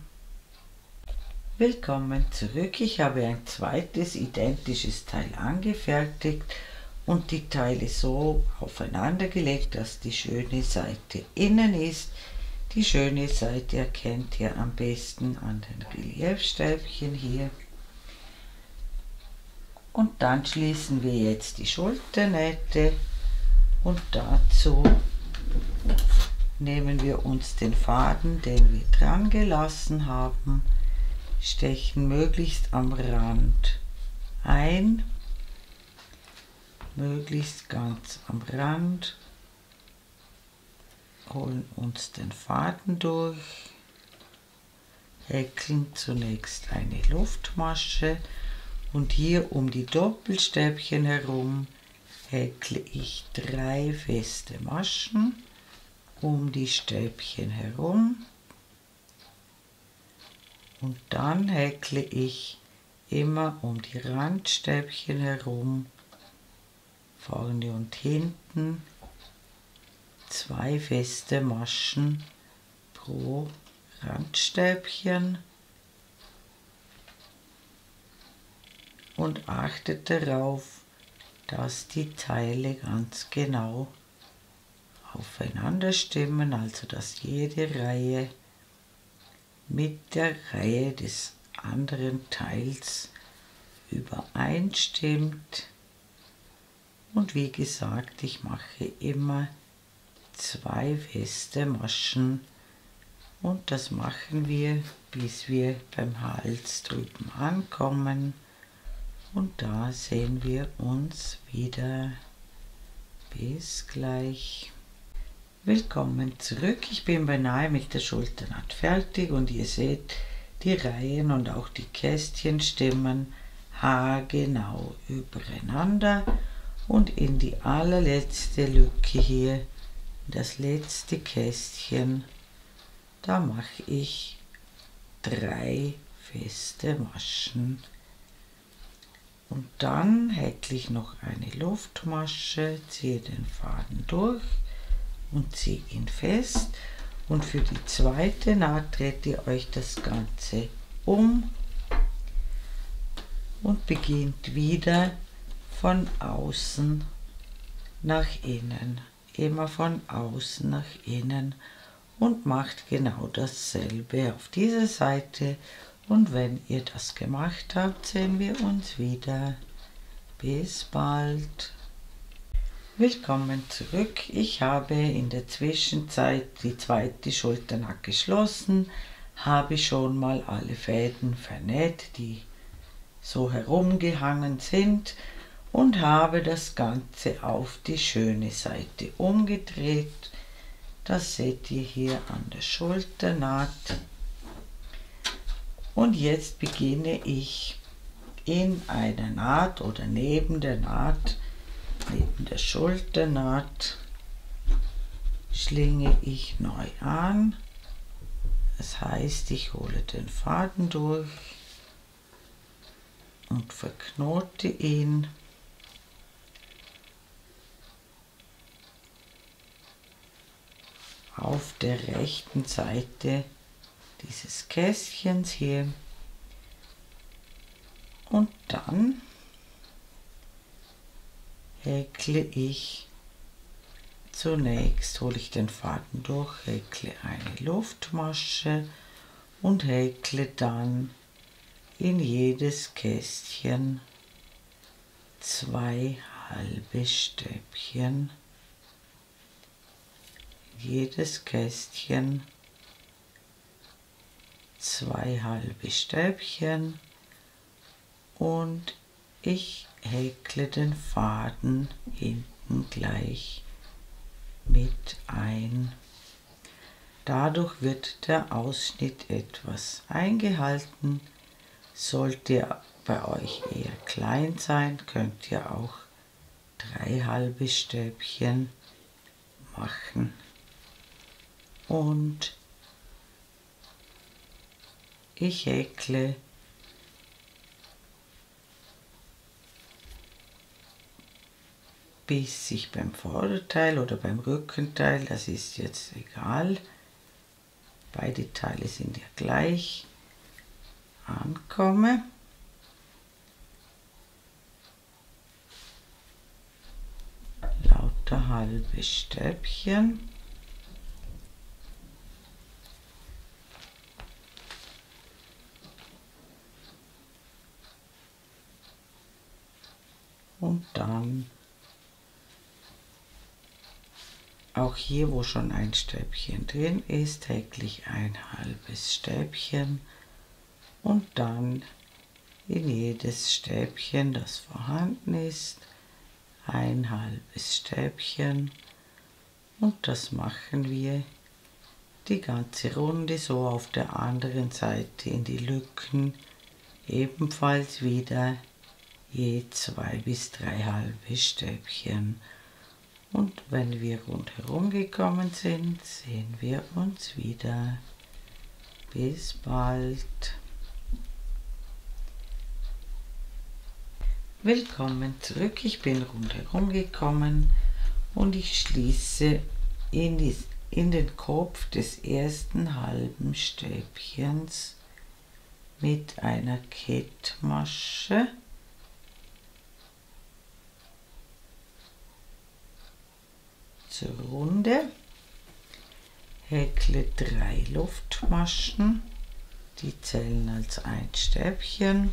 Willkommen zurück. Ich habe ein zweites identisches Teil angefertigt und die Teile so aufeinander gelegt, dass die schöne Seite innen ist. Die schöne Seite erkennt ihr am besten an den Reliefstäbchen hier. Und dann schließen wir jetzt die Schulternähte und dazu nehmen wir uns den Faden, den wir dran gelassen haben, stechen möglichst am Rand ein, möglichst ganz am Rand, holen uns den Faden durch, häkeln zunächst eine Luftmasche und hier um die Doppelstäbchen herum häkle ich 3 feste Maschen um die Stäbchen herum und dann häkle ich immer um die Randstäbchen herum, vorne und hinten, 2 feste Maschen pro Randstäbchen und achtet darauf, dass die Teile ganz genau aufeinander stimmen, also dass jede Reihe mit der Reihe des anderen Teils übereinstimmt. Und wie gesagt, ich mache immer 2 feste Maschen und das machen wir, bis wir beim Hals drüben ankommen. Und da sehen wir uns wieder. Bis gleich. Willkommen zurück. Ich bin beinahe mit der Schulternaht fertig und ihr seht, die Reihen und auch die Kästchen stimmen haargenau übereinander. Und in die allerletzte Lücke hier, das letzte Kästchen, da mache ich 3 feste Maschen. Und dann häkle ich noch eine Luftmasche, ziehe den Faden durch und ziehe ihn fest. Und für die zweite Naht dreht ihr euch das Ganze um und beginnt wieder von außen nach innen. Immer von außen nach innen und macht genau dasselbe auf dieser Seite. Und wenn ihr das gemacht habt, sehen wir uns wieder. Bis bald. Willkommen zurück. Ich habe in der Zwischenzeit die zweite Schulternaht geschlossen, habe schon mal alle Fäden vernäht, die so herumgehangen sind, und habe das Ganze auf die schöne Seite umgedreht. Das seht ihr hier an der Schulternaht. Und jetzt beginne ich in einer Naht oder neben der Naht, neben der Schulternaht, schlinge ich neu an. Das heißt, ich hole den Faden durch und verknote ihn. Auf der rechten Seite dieses Kästchens hier, und dann häkle ich zunächst, hole ich den Faden durch, häkle eine Luftmasche und häkle dann in jedes Kästchen 2 halbe Stäbchen. Jedes Kästchen 2 halbe Stäbchen und ich häkle den Faden hinten gleich mit ein. Dadurch wird der Ausschnitt etwas eingehalten. Sollte bei euch eher klein sein, könnt ihr auch 3 halbe Stäbchen machen. Und ich häkle bis ich beim Vorderteil oder beim Rückenteil, das ist jetzt egal, beide Teile sind ja gleich, ankomme. Lauter halbe Stäbchen. Und dann auch hier, wo schon ein Stäbchen drin ist, häkle ich ein halbes Stäbchen und dann in jedes Stäbchen, das vorhanden ist, ein halbes Stäbchen, und das machen wir die ganze Runde, so auf der anderen Seite in die Lücken ebenfalls wieder je 2 bis 3 halbe Stäbchen. Und wenn wir rundherum gekommen sind, sehen wir uns wieder. Bis bald. Willkommen zurück. Ich bin rundherum gekommen und ich schließe in den Kopf des ersten halben Stäbchens mit einer Kettmasche zur Runde, häkle 3 Luftmaschen, die zählen als ein Stäbchen,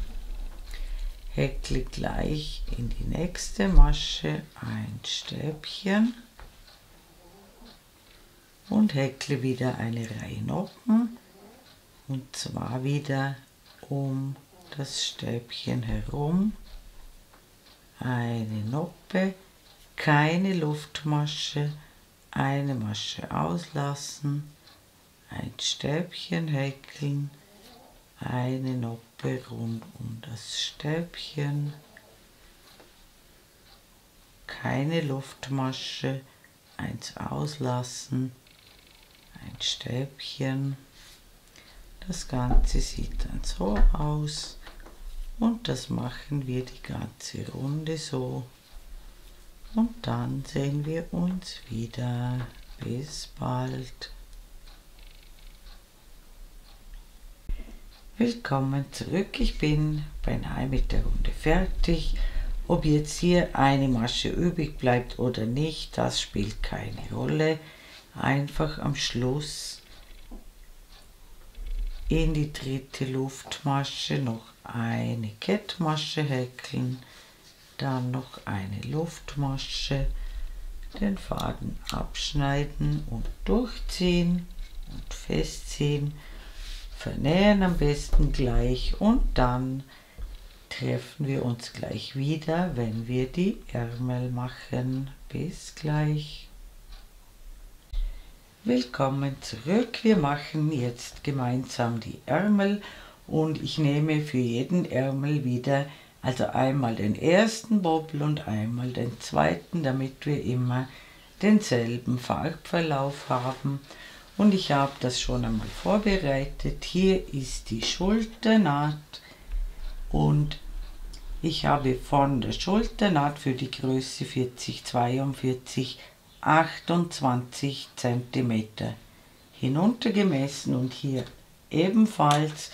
häkle gleich in die nächste Masche ein Stäbchen und häkle wieder eine Reihe Noppen, und zwar wieder um das Stäbchen herum, eine Noppe, keine Luftmasche, eine Masche auslassen, ein Stäbchen häkeln, eine Noppe rund um das Stäbchen, keine Luftmasche, eins auslassen, ein Stäbchen. Das Ganze sieht dann so aus und das machen wir die ganze Runde so. Und dann sehen wir uns wieder. Bis bald. Willkommen zurück. Ich bin beinahe mit der Runde fertig. Ob jetzt hier eine Masche übrig bleibt oder nicht, das spielt keine Rolle. Einfach am Schluss in die dritte Luftmasche noch eine Kettmasche häkeln, dann noch eine Luftmasche, den Faden abschneiden und durchziehen und festziehen, vernähen am besten gleich und dann treffen wir uns gleich wieder, wenn wir die Ärmel machen. Bis gleich. Willkommen zurück. Wir machen jetzt gemeinsam die Ärmel und ich nehme für jeden Ärmel wieder also einmal den ersten Bobbel und einmal den zweiten, damit wir immer denselben Farbverlauf haben. Und ich habe das schon einmal vorbereitet. Hier ist die Schulternaht und ich habe von der Schulternaht für die Größe 40-42 28 cm hinuntergemessen und hier ebenfalls.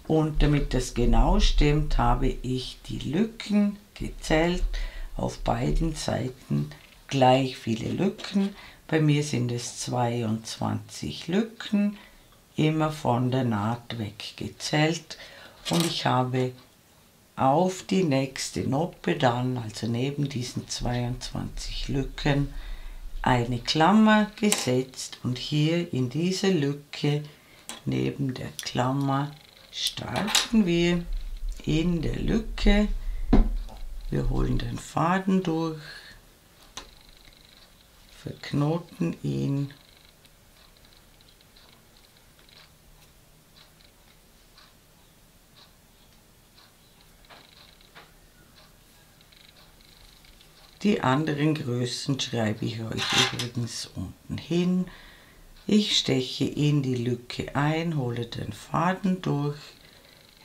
Und damit das genau stimmt, habe ich die Lücken gezählt, auf beiden Seiten gleich viele Lücken. Bei mir sind es 22 Lücken, immer von der Naht weg gezählt. Und ich habe auf die nächste Noppe dann, also neben diesen 22 Lücken, eine Klammer gesetzt und hier in diese Lücke neben der Klammer starten wir in der Lücke. Wir holen den Faden durch, verknoten ihn die anderen Größen schreibe ich euch übrigens unten hin. Ich steche in die Lücke ein, hole den Faden durch,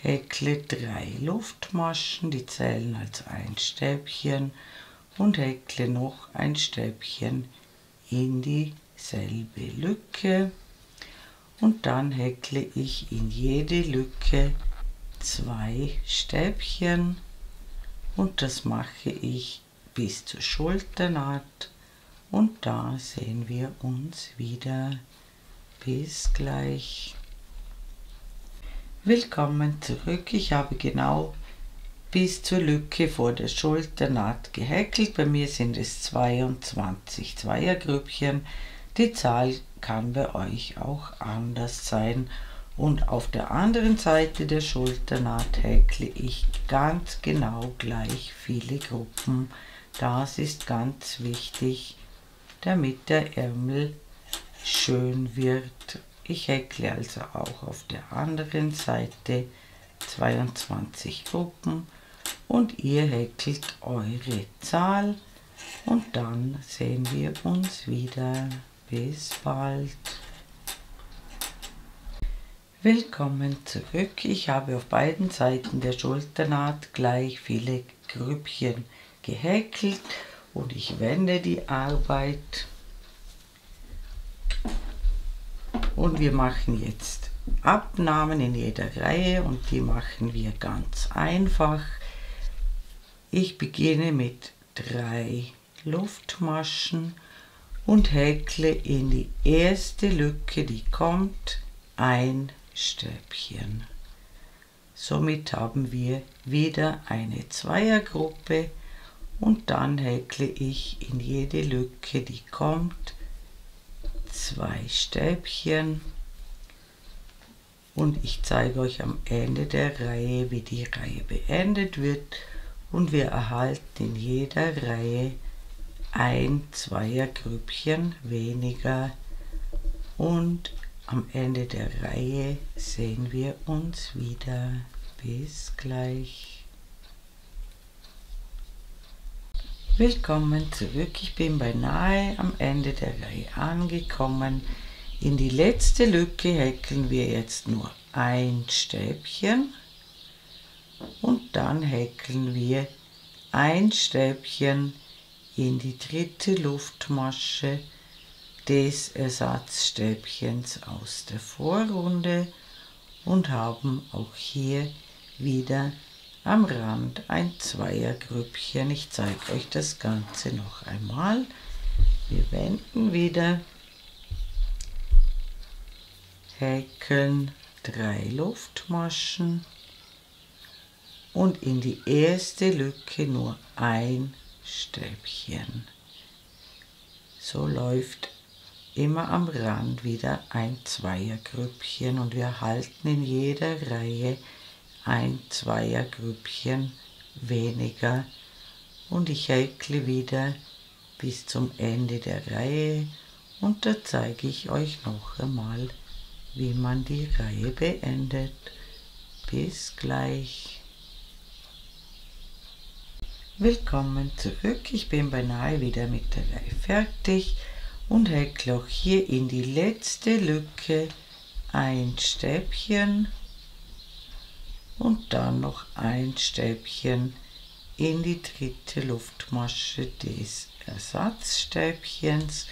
häkle 3 Luftmaschen, die zählen als ein Stäbchen und häkle noch ein Stäbchen in dieselbe Lücke und dann häkle ich in jede Lücke 2 Stäbchen und das mache ich bis zur Schulternaht und da sehen wir uns wieder. Bis gleich. Willkommen zurück. Ich habe genau bis zur Lücke vor der Schulternaht gehäkelt. Bei mir sind es 22 Zweiergrüppchen. Die Zahl kann bei euch auch anders sein. Und auf der anderen Seite der Schulternaht häkle ich ganz genau gleich viele Gruppen. Das ist ganz wichtig, damit der Ärmel schön wird. Ich häkle also auch auf der anderen Seite 22 Gruppen und ihr häkelt eure Zahl und dann sehen wir uns wieder. Bis bald. Willkommen zurück. Ich habe auf beiden Seiten der Schulternaht gleich viele Grüppchen gehäkelt und ich wende die Arbeit. Und wir machen jetzt Abnahmen in jeder Reihe und die machen wir ganz einfach. Ich beginne mit 3 Luftmaschen und häkle in die erste Lücke, die kommt, ein Stäbchen. Somit haben wir wieder eine Zweiergruppe und dann häkle ich in jede Lücke, die kommt, 2 Stäbchen und ich zeige euch am Ende der Reihe, wie die Reihe beendet wird und wir erhalten in jeder Reihe ein Zweiergrüppchen weniger und am Ende der Reihe sehen wir uns wieder. Bis gleich. Willkommen zurück. Ich bin beinahe am Ende der Reihe angekommen. In die letzte Lücke häkeln wir jetzt nur ein Stäbchen und dann häkeln wir ein Stäbchen in die dritte Luftmasche des Ersatzstäbchens aus der Vorrunde und haben auch hier wieder am Rand ein Zweiergrüppchen. Ich zeige euch das Ganze noch einmal. Wir wenden wieder, häkeln 3 Luftmaschen und in die erste Lücke nur ein Stäbchen. So läuft immer am Rand wieder ein Zweiergrüppchen und wir erhalten in jeder Reihe ein Zweiergrüppchen weniger und ich häkle wieder bis zum Ende der Reihe und da zeige ich euch noch einmal, wie man die Reihe beendet. Bis gleich. Willkommen zurück, ich bin beinahe wieder mit der Reihe fertig und häkle auch hier in die letzte Lücke ein Stäbchen und dann noch ein Stäbchen in die dritte Luftmasche des Ersatzstäbchens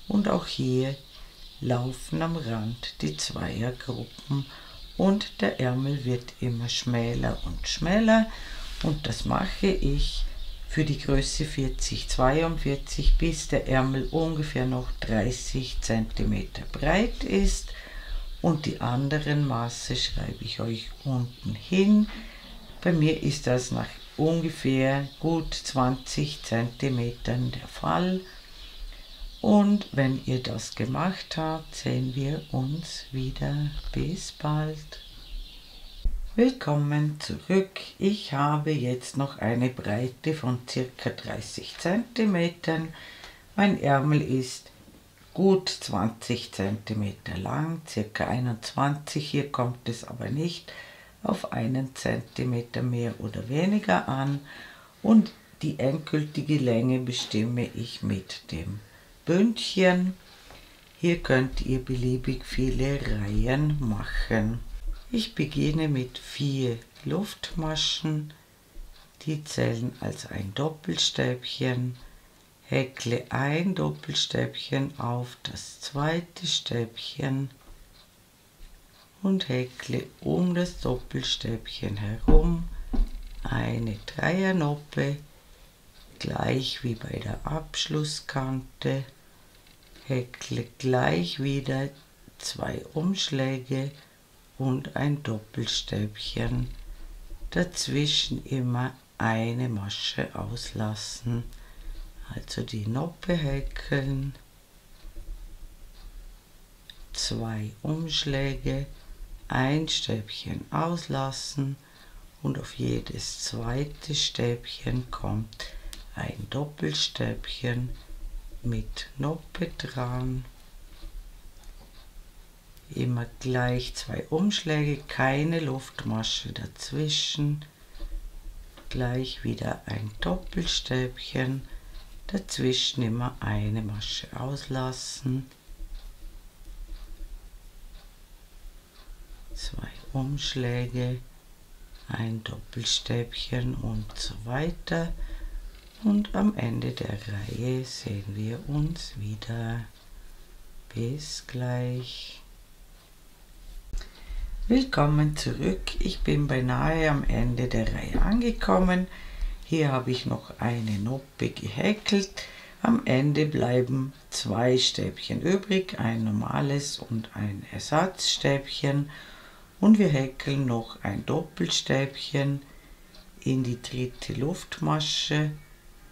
und auch hier laufen am Rand die Zweiergruppen und der Ärmel wird immer schmäler und schmäler und das mache ich für die Größe 40-42, bis der Ärmel ungefähr noch 30 cm breit ist und die anderen Maße schreibe ich euch unten hin. Bei mir ist das nach ungefähr gut 20 cm der Fall und wenn ihr das gemacht habt, sehen wir uns wieder. Bis bald. Willkommen zurück. Ich habe jetzt noch eine Breite von ca. 30 cm. Mein Ärmel ist gut 20 cm lang, ca. 21. Hier kommt es aber nicht auf einen Zentimeter mehr oder weniger an und die endgültige Länge bestimme ich mit dem Bündchen. Hier könnt ihr beliebig viele Reihen machen. Ich beginne mit 4 Luftmaschen, die zählen als ein Doppelstäbchen, häkle ein Doppelstäbchen auf das zweite Stäbchen und häkle um das Doppelstäbchen herum eine Dreiernoppe, gleich wie bei der Abschlusskante, häkle gleich wieder 2 Umschläge und ein Doppelstäbchen, dazwischen immer eine Masche auslassen, also die Noppe häkeln, 2 Umschläge, ein Stäbchen auslassen und auf jedes zweite Stäbchen kommt ein Doppelstäbchen mit Noppe dran. Immer gleich 2 Umschläge, keine Luftmasche dazwischen, gleich wieder ein Doppelstäbchen, dazwischen immer eine Masche auslassen, 2 Umschläge, ein Doppelstäbchen und so weiter und am Ende der Reihe sehen wir uns wieder. Bis gleich. Willkommen zurück, ich bin beinahe am Ende der Reihe angekommen. Hier habe ich noch eine Noppe gehäkelt, Am Ende bleiben 2 Stäbchen übrig, ein normales und ein Ersatzstäbchen, und wir häkeln noch ein Doppelstäbchen in die dritte Luftmasche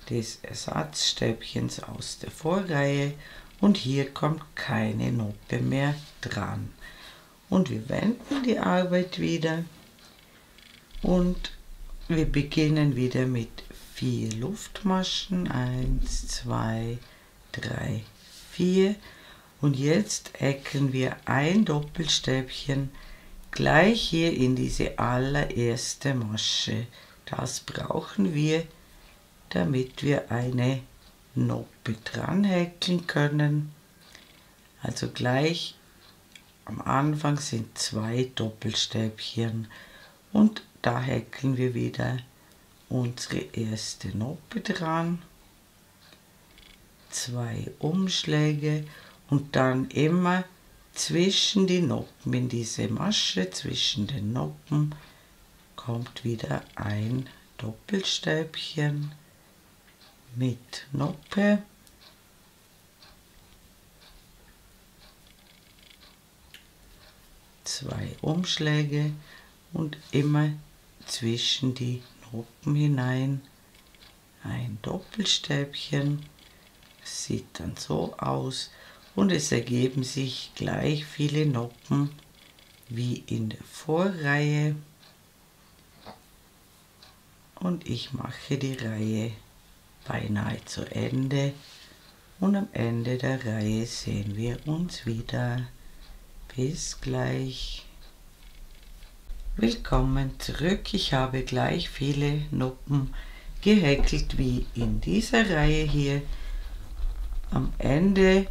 des Ersatzstäbchens aus der Vorreihe, und hier kommt keine Noppe mehr dran. Und wir wenden die Arbeit wieder und wir beginnen wieder mit 4 Luftmaschen, 1, 2, 3, 4, und jetzt häkeln wir ein Doppelstäbchen gleich hier in diese allererste Masche. Das brauchen wir, damit wir eine Noppe dran häkeln können. Also gleich am Anfang sind 2 Doppelstäbchen und da häkeln wir wieder unsere erste Noppe dran, 2 Umschläge und dann immer zwischen die Noppen in diese Masche, zwischen den Noppen kommt wieder ein Doppelstäbchen mit Noppe, zwei Umschläge und immer zwischen die Noppen hinein ein Doppelstäbchen. Das sieht dann so aus und es ergeben sich gleich viele Noppen wie in der Vorreihe. Und ich mache die Reihe beinahe zu Ende und am Ende der Reihe sehen wir uns wieder. Bis gleich. Willkommen zurück. Ich habe gleich viele Noppen gehäkelt wie in dieser Reihe hier. Am Ende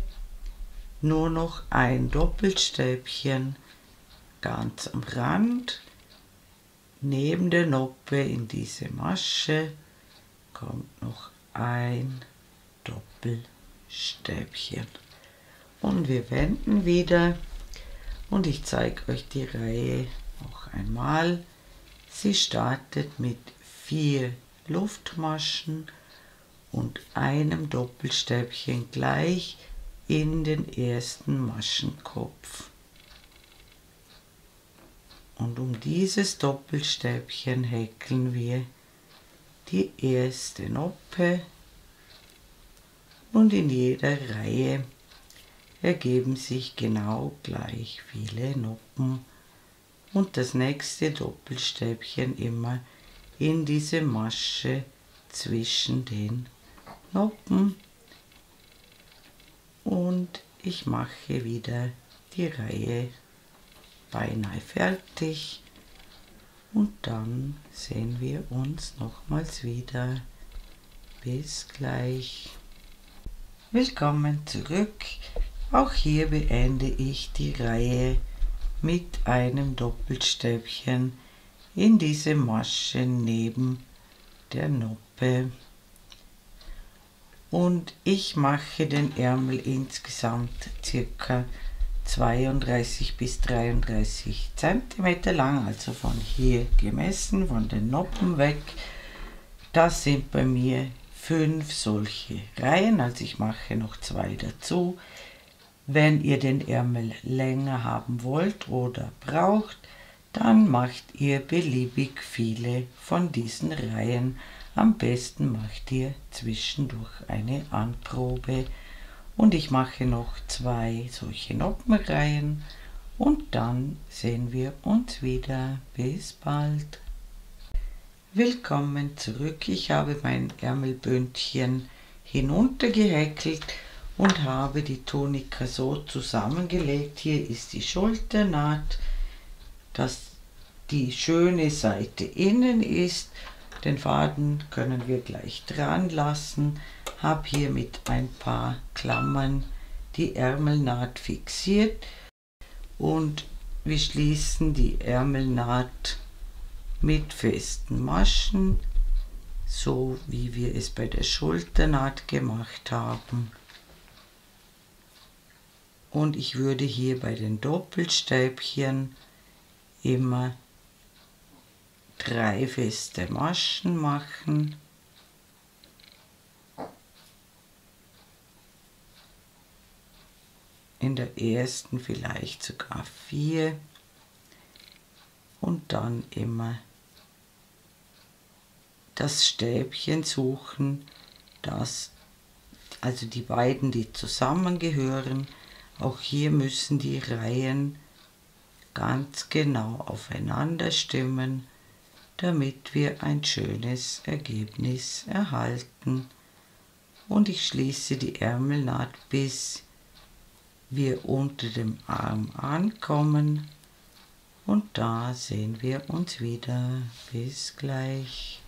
nur noch ein Doppelstäbchen ganz am Rand. Neben der Noppe in diese Masche kommt noch ein Doppelstäbchen. Und wir wenden wieder und ich zeige euch die Reihe noch einmal. Sie startet mit 4 Luftmaschen und einem Doppelstäbchen gleich in den ersten Maschenkopf. Und um dieses Doppelstäbchen häkeln wir die erste Noppe und in jeder Reihe ergeben sich genau gleich viele Noppen und das nächste Doppelstäbchen immer in diese Masche zwischen den Noppen und ich mache wieder die Reihe beinahe fertig und dann sehen wir uns nochmals wieder. Bis gleich. Willkommen zurück. Auch hier beende ich die Reihe mit einem Doppelstäbchen in diese Masche neben der Noppe. Und ich mache den Ärmel insgesamt circa 32 bis 33 cm lang, also von hier gemessen, von den Noppen weg. Das sind bei mir 5 solche Reihen, also ich mache noch 2 dazu. Wenn ihr den Ärmel länger haben wollt oder braucht, dann macht ihr beliebig viele von diesen Reihen. Am besten macht ihr zwischendurch eine Anprobe. Und ich mache noch 2 solche Noppenreihen und dann sehen wir uns wieder. Bis bald. Willkommen zurück. Ich habe mein Ärmelbündchen hinuntergehäkelt und habe die Tunika so zusammengelegt. Hier ist die Schulternaht, dass die schöne Seite innen ist. Den Faden können wir gleich dran lassen. Habe hier mit ein paar Klammern die Ärmelnaht fixiert und wir schließen die Ärmelnaht mit festen Maschen, so wie wir es bei der Schulternaht gemacht haben. Und ich würde hier bei den Doppelstäbchen immer 3 feste Maschen machen der ersten vielleicht sogar 4 und dann immer das Stäbchen suchen, also die beiden, die zusammengehören. Auch hier müssen die Reihen ganz genau aufeinander stimmen, damit wir ein schönes Ergebnis erhalten. Und ich schließe die Ärmelnaht, bis wir unter dem Arm ankommen. Und da sehen wir uns wieder. Bis gleich.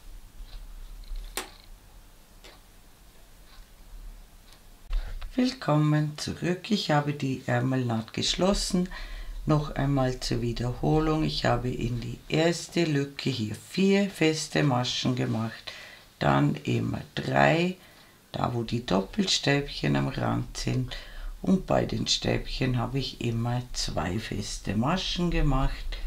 Willkommen zurück. Ich habe die Ärmelnaht geschlossen. Noch einmal zur Wiederholung. Ich habe in die erste Lücke hier 4 feste Maschen gemacht, dann immer 3, da wo die Doppelstäbchen am Rand sind, und bei den Stäbchen habe ich immer 2 feste Maschen gemacht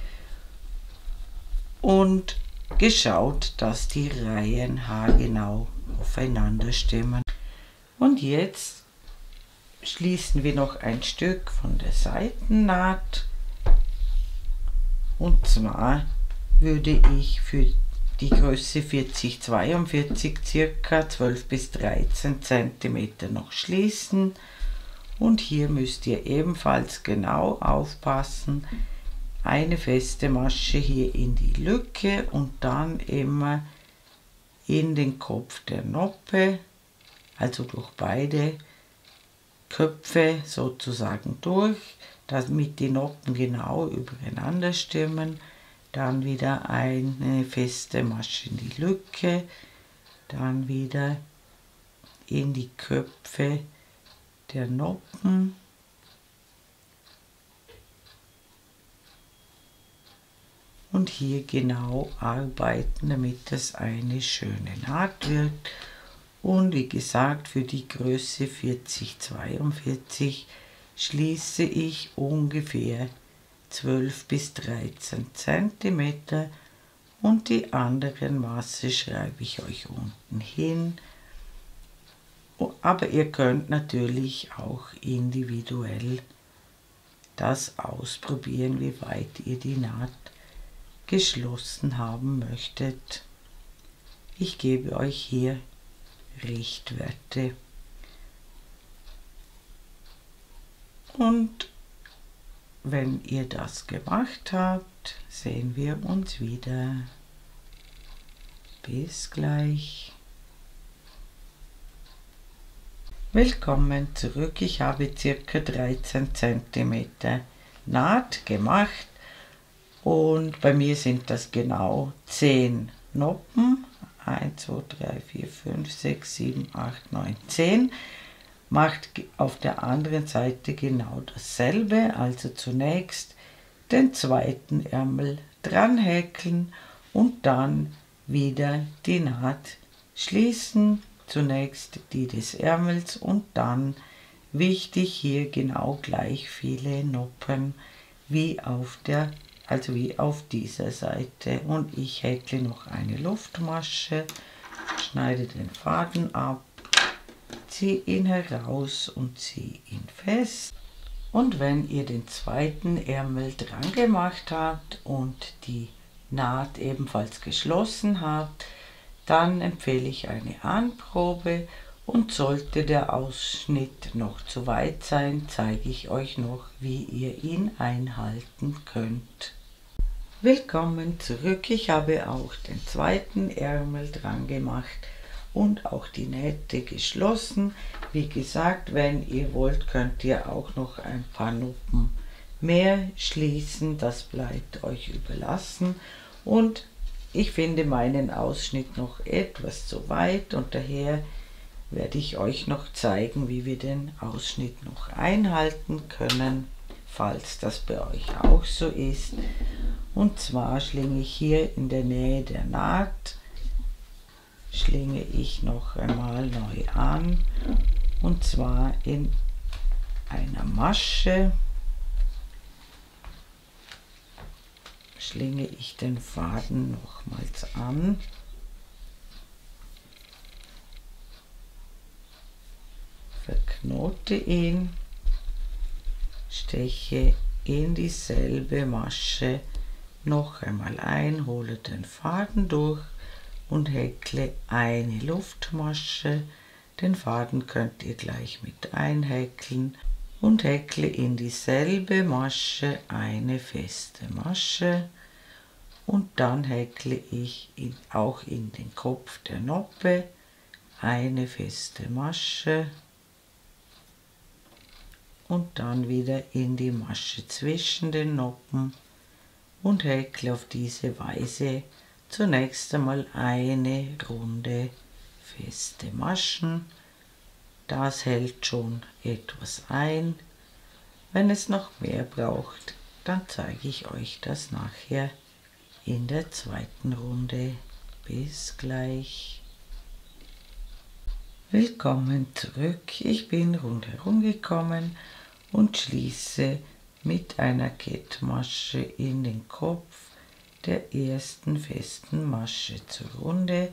und geschaut, dass die Reihen haargenau aufeinander stimmen. Und jetzt schließen wir noch ein Stück von der Seitennaht, und zwar würde ich für die Größe 40-42 circa 12 bis 13 cm noch schließen, und hier müsst ihr ebenfalls genau aufpassen, eine feste Masche hier in die Lücke und dann immer in den Kopf der Noppe, also durch beide Köpfe sozusagen durch, damit die Noppen genau übereinander stimmen. Dann wieder eine feste Masche in die Lücke, dann wieder in die Köpfe der Noppen und hier genau arbeiten, damit das eine schöne Naht wird. Und wie gesagt, für die Größe 40-42 schließe ich ungefähr 12 bis 13 cm und die anderen Maße schreibe ich euch unten hin. Aber ihr könnt natürlich auch individuell das ausprobieren, wie weit ihr die Naht geschlossen haben möchtet. Ich gebe euch hier Richtwerte. Und wenn ihr das gemacht habt, sehen wir uns wieder. Bis gleich. Willkommen zurück. Ich habe ca. 13 cm Naht gemacht und bei mir sind das genau 10 Noppen. 1, 2, 3, 4, 5, 6, 7, 8, 9, 10. Macht auf der anderen Seite genau dasselbe, also zunächst den zweiten Ärmel dran häkeln und dann wieder die Naht schließen, zunächst die des Ärmels und dann, wichtig, hier genau gleich viele Noppen wie auf dieser Seite, und ich häkle noch eine Luftmasche, schneide den Faden ab, ziehe ihn heraus und ziehe ihn fest. Und wenn ihr den zweiten Ärmel dran gemacht habt und die Naht ebenfalls geschlossen habt, dann empfehle ich eine Anprobe, und sollte der Ausschnitt noch zu weit sein, zeige ich euch noch, wie ihr ihn einhalten könnt. Willkommen zurück. Ich habe auch den zweiten Ärmel dran gemacht und auch die Nähte geschlossen. Wie gesagt, wenn ihr wollt, könnt ihr auch noch ein paar Noppen mehr schließen, das bleibt euch überlassen. Und ich finde meinen Ausschnitt noch etwas zu weit, und daher werde ich euch noch zeigen, wie wir den Ausschnitt noch einhalten können, falls das bei euch auch so ist. Und zwar schlinge ich hier in der Nähe der Naht, schlinge ich noch einmal neu an, und zwar in einer Masche schlinge ich den Faden nochmals an, verknote ihn steche in dieselbe Masche noch einmal ein, hole den Faden durch und häkle eine Luftmasche. Den Faden könnt ihr gleich mit einhäkeln und häkle in dieselbe Masche eine feste Masche und dann häkle ich auch in den Kopf der Noppe eine feste Masche und dann wieder in die Masche zwischen den Noppen und häkle auf diese Weise zunächst einmal eine Runde feste Maschen. Das hält schon etwas ein. Wenn es noch mehr braucht, dann zeige ich euch das nachher in der zweiten Runde. Bis gleich. Willkommen zurück. Ich bin rundherum gekommen und schließe mit einer Kettmasche in den Kopf der ersten festen Masche zur Runde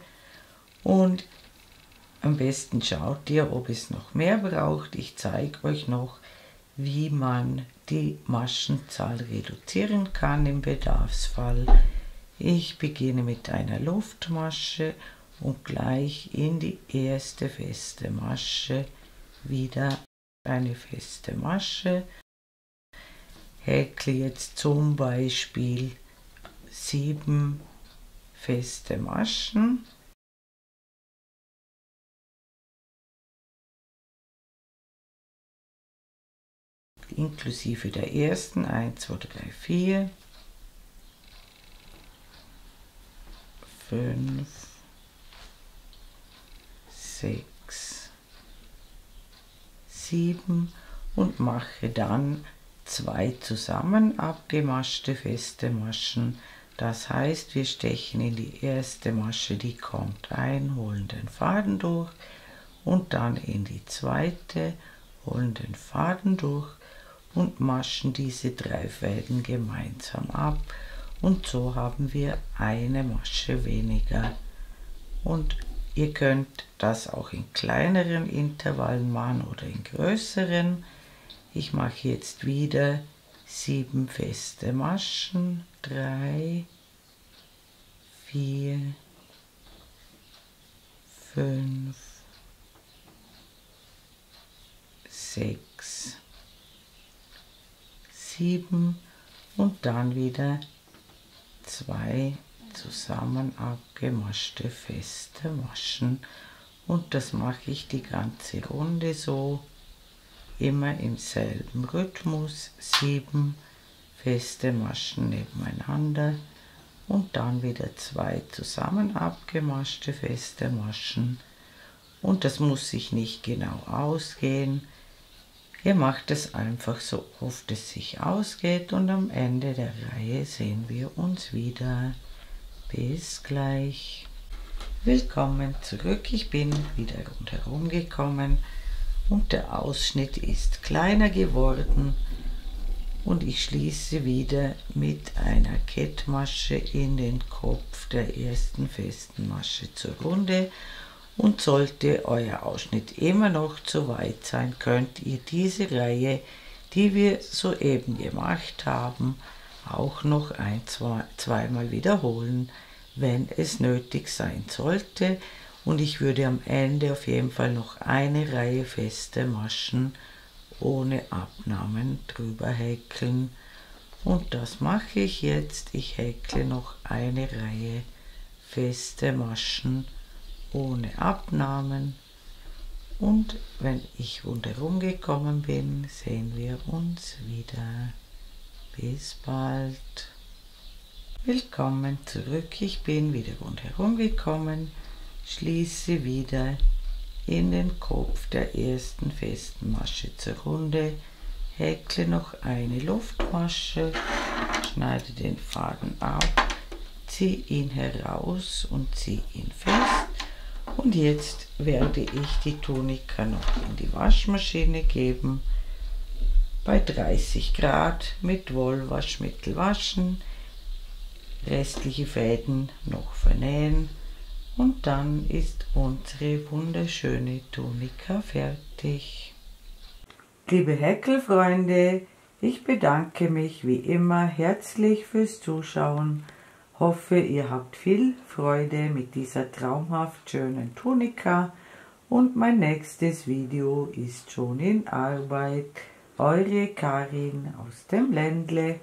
und am besten schaut ihr, ob es noch mehr braucht. Ich zeige euch noch, wie man die Maschenzahl reduzieren kann im Bedarfsfall. Ich beginne mit einer Luftmasche und gleich in die erste feste Masche wieder eine feste Masche. Häkle jetzt zum Beispiel 7 feste Maschen. Inklusive der ersten 1, 2, 3, 4, 5, 6, 7 und mache dann 2 zusammen abgemaschte feste Maschen. Das heißt, wir stechen in die erste Masche, die kommt ein, holen den Faden durch und dann in die zweite, holen den Faden durch und maschen diese 3 Fäden gemeinsam ab und so haben wir eine Masche weniger. Und ihr könnt das auch in kleineren Intervallen machen oder in größeren. Ich mache jetzt wieder 7 feste Maschen, 3, 4, 5, 6, 7 und dann wieder 2 zusammen abgemaschte feste Maschen und das mache ich die ganze Runde so, immer im selben Rhythmus, 7 feste Maschen nebeneinander und dann wieder 2 zusammen abgemaschte feste Maschen und das muss sich nicht genau ausgehen. Ihr macht es einfach so oft es sich ausgeht und am Ende der Reihe sehen wir uns wieder. Bis gleich. Willkommen zurück. Ich bin wieder rundherum gekommen und der Ausschnitt ist kleiner geworden und ich schließe wieder mit einer Kettmasche in den Kopf der ersten festen Masche zur Runde. Und sollte euer Ausschnitt immer noch zu weit sein, könnt ihr diese Reihe, die wir soeben gemacht haben, auch noch zweimal wiederholen, wenn es nötig sein sollte. Und ich würde am Ende auf jeden Fall noch eine Reihe feste Maschen ohne Abnahmen drüber häkeln. Und das mache ich jetzt. Ich häkle noch eine Reihe feste Maschen ohne Abnahmen und wenn ich rundherum gekommen bin, sehen wir uns wieder. Bis bald. Willkommen zurück. Ich bin wieder rundherum gekommen, schließe wieder in den Kopf der ersten festen Masche zur Runde, häkle noch eine Luftmasche, schneide den Faden ab, ziehe ihn heraus und ziehe ihn fest. Und jetzt werde ich die Tunika noch in die Waschmaschine geben, bei 30 Grad mit Wollwaschmittel waschen, restliche Fäden noch vernähen und dann ist unsere wunderschöne Tunika fertig. Liebe Häkelfreunde, Ich bedanke mich wie immer herzlich fürs Zuschauen, hoffe ihr habt viel Freude mit dieser traumhaft schönen Tunika und mein nächstes Video ist schon in Arbeit. Eure Karin aus dem Ländle.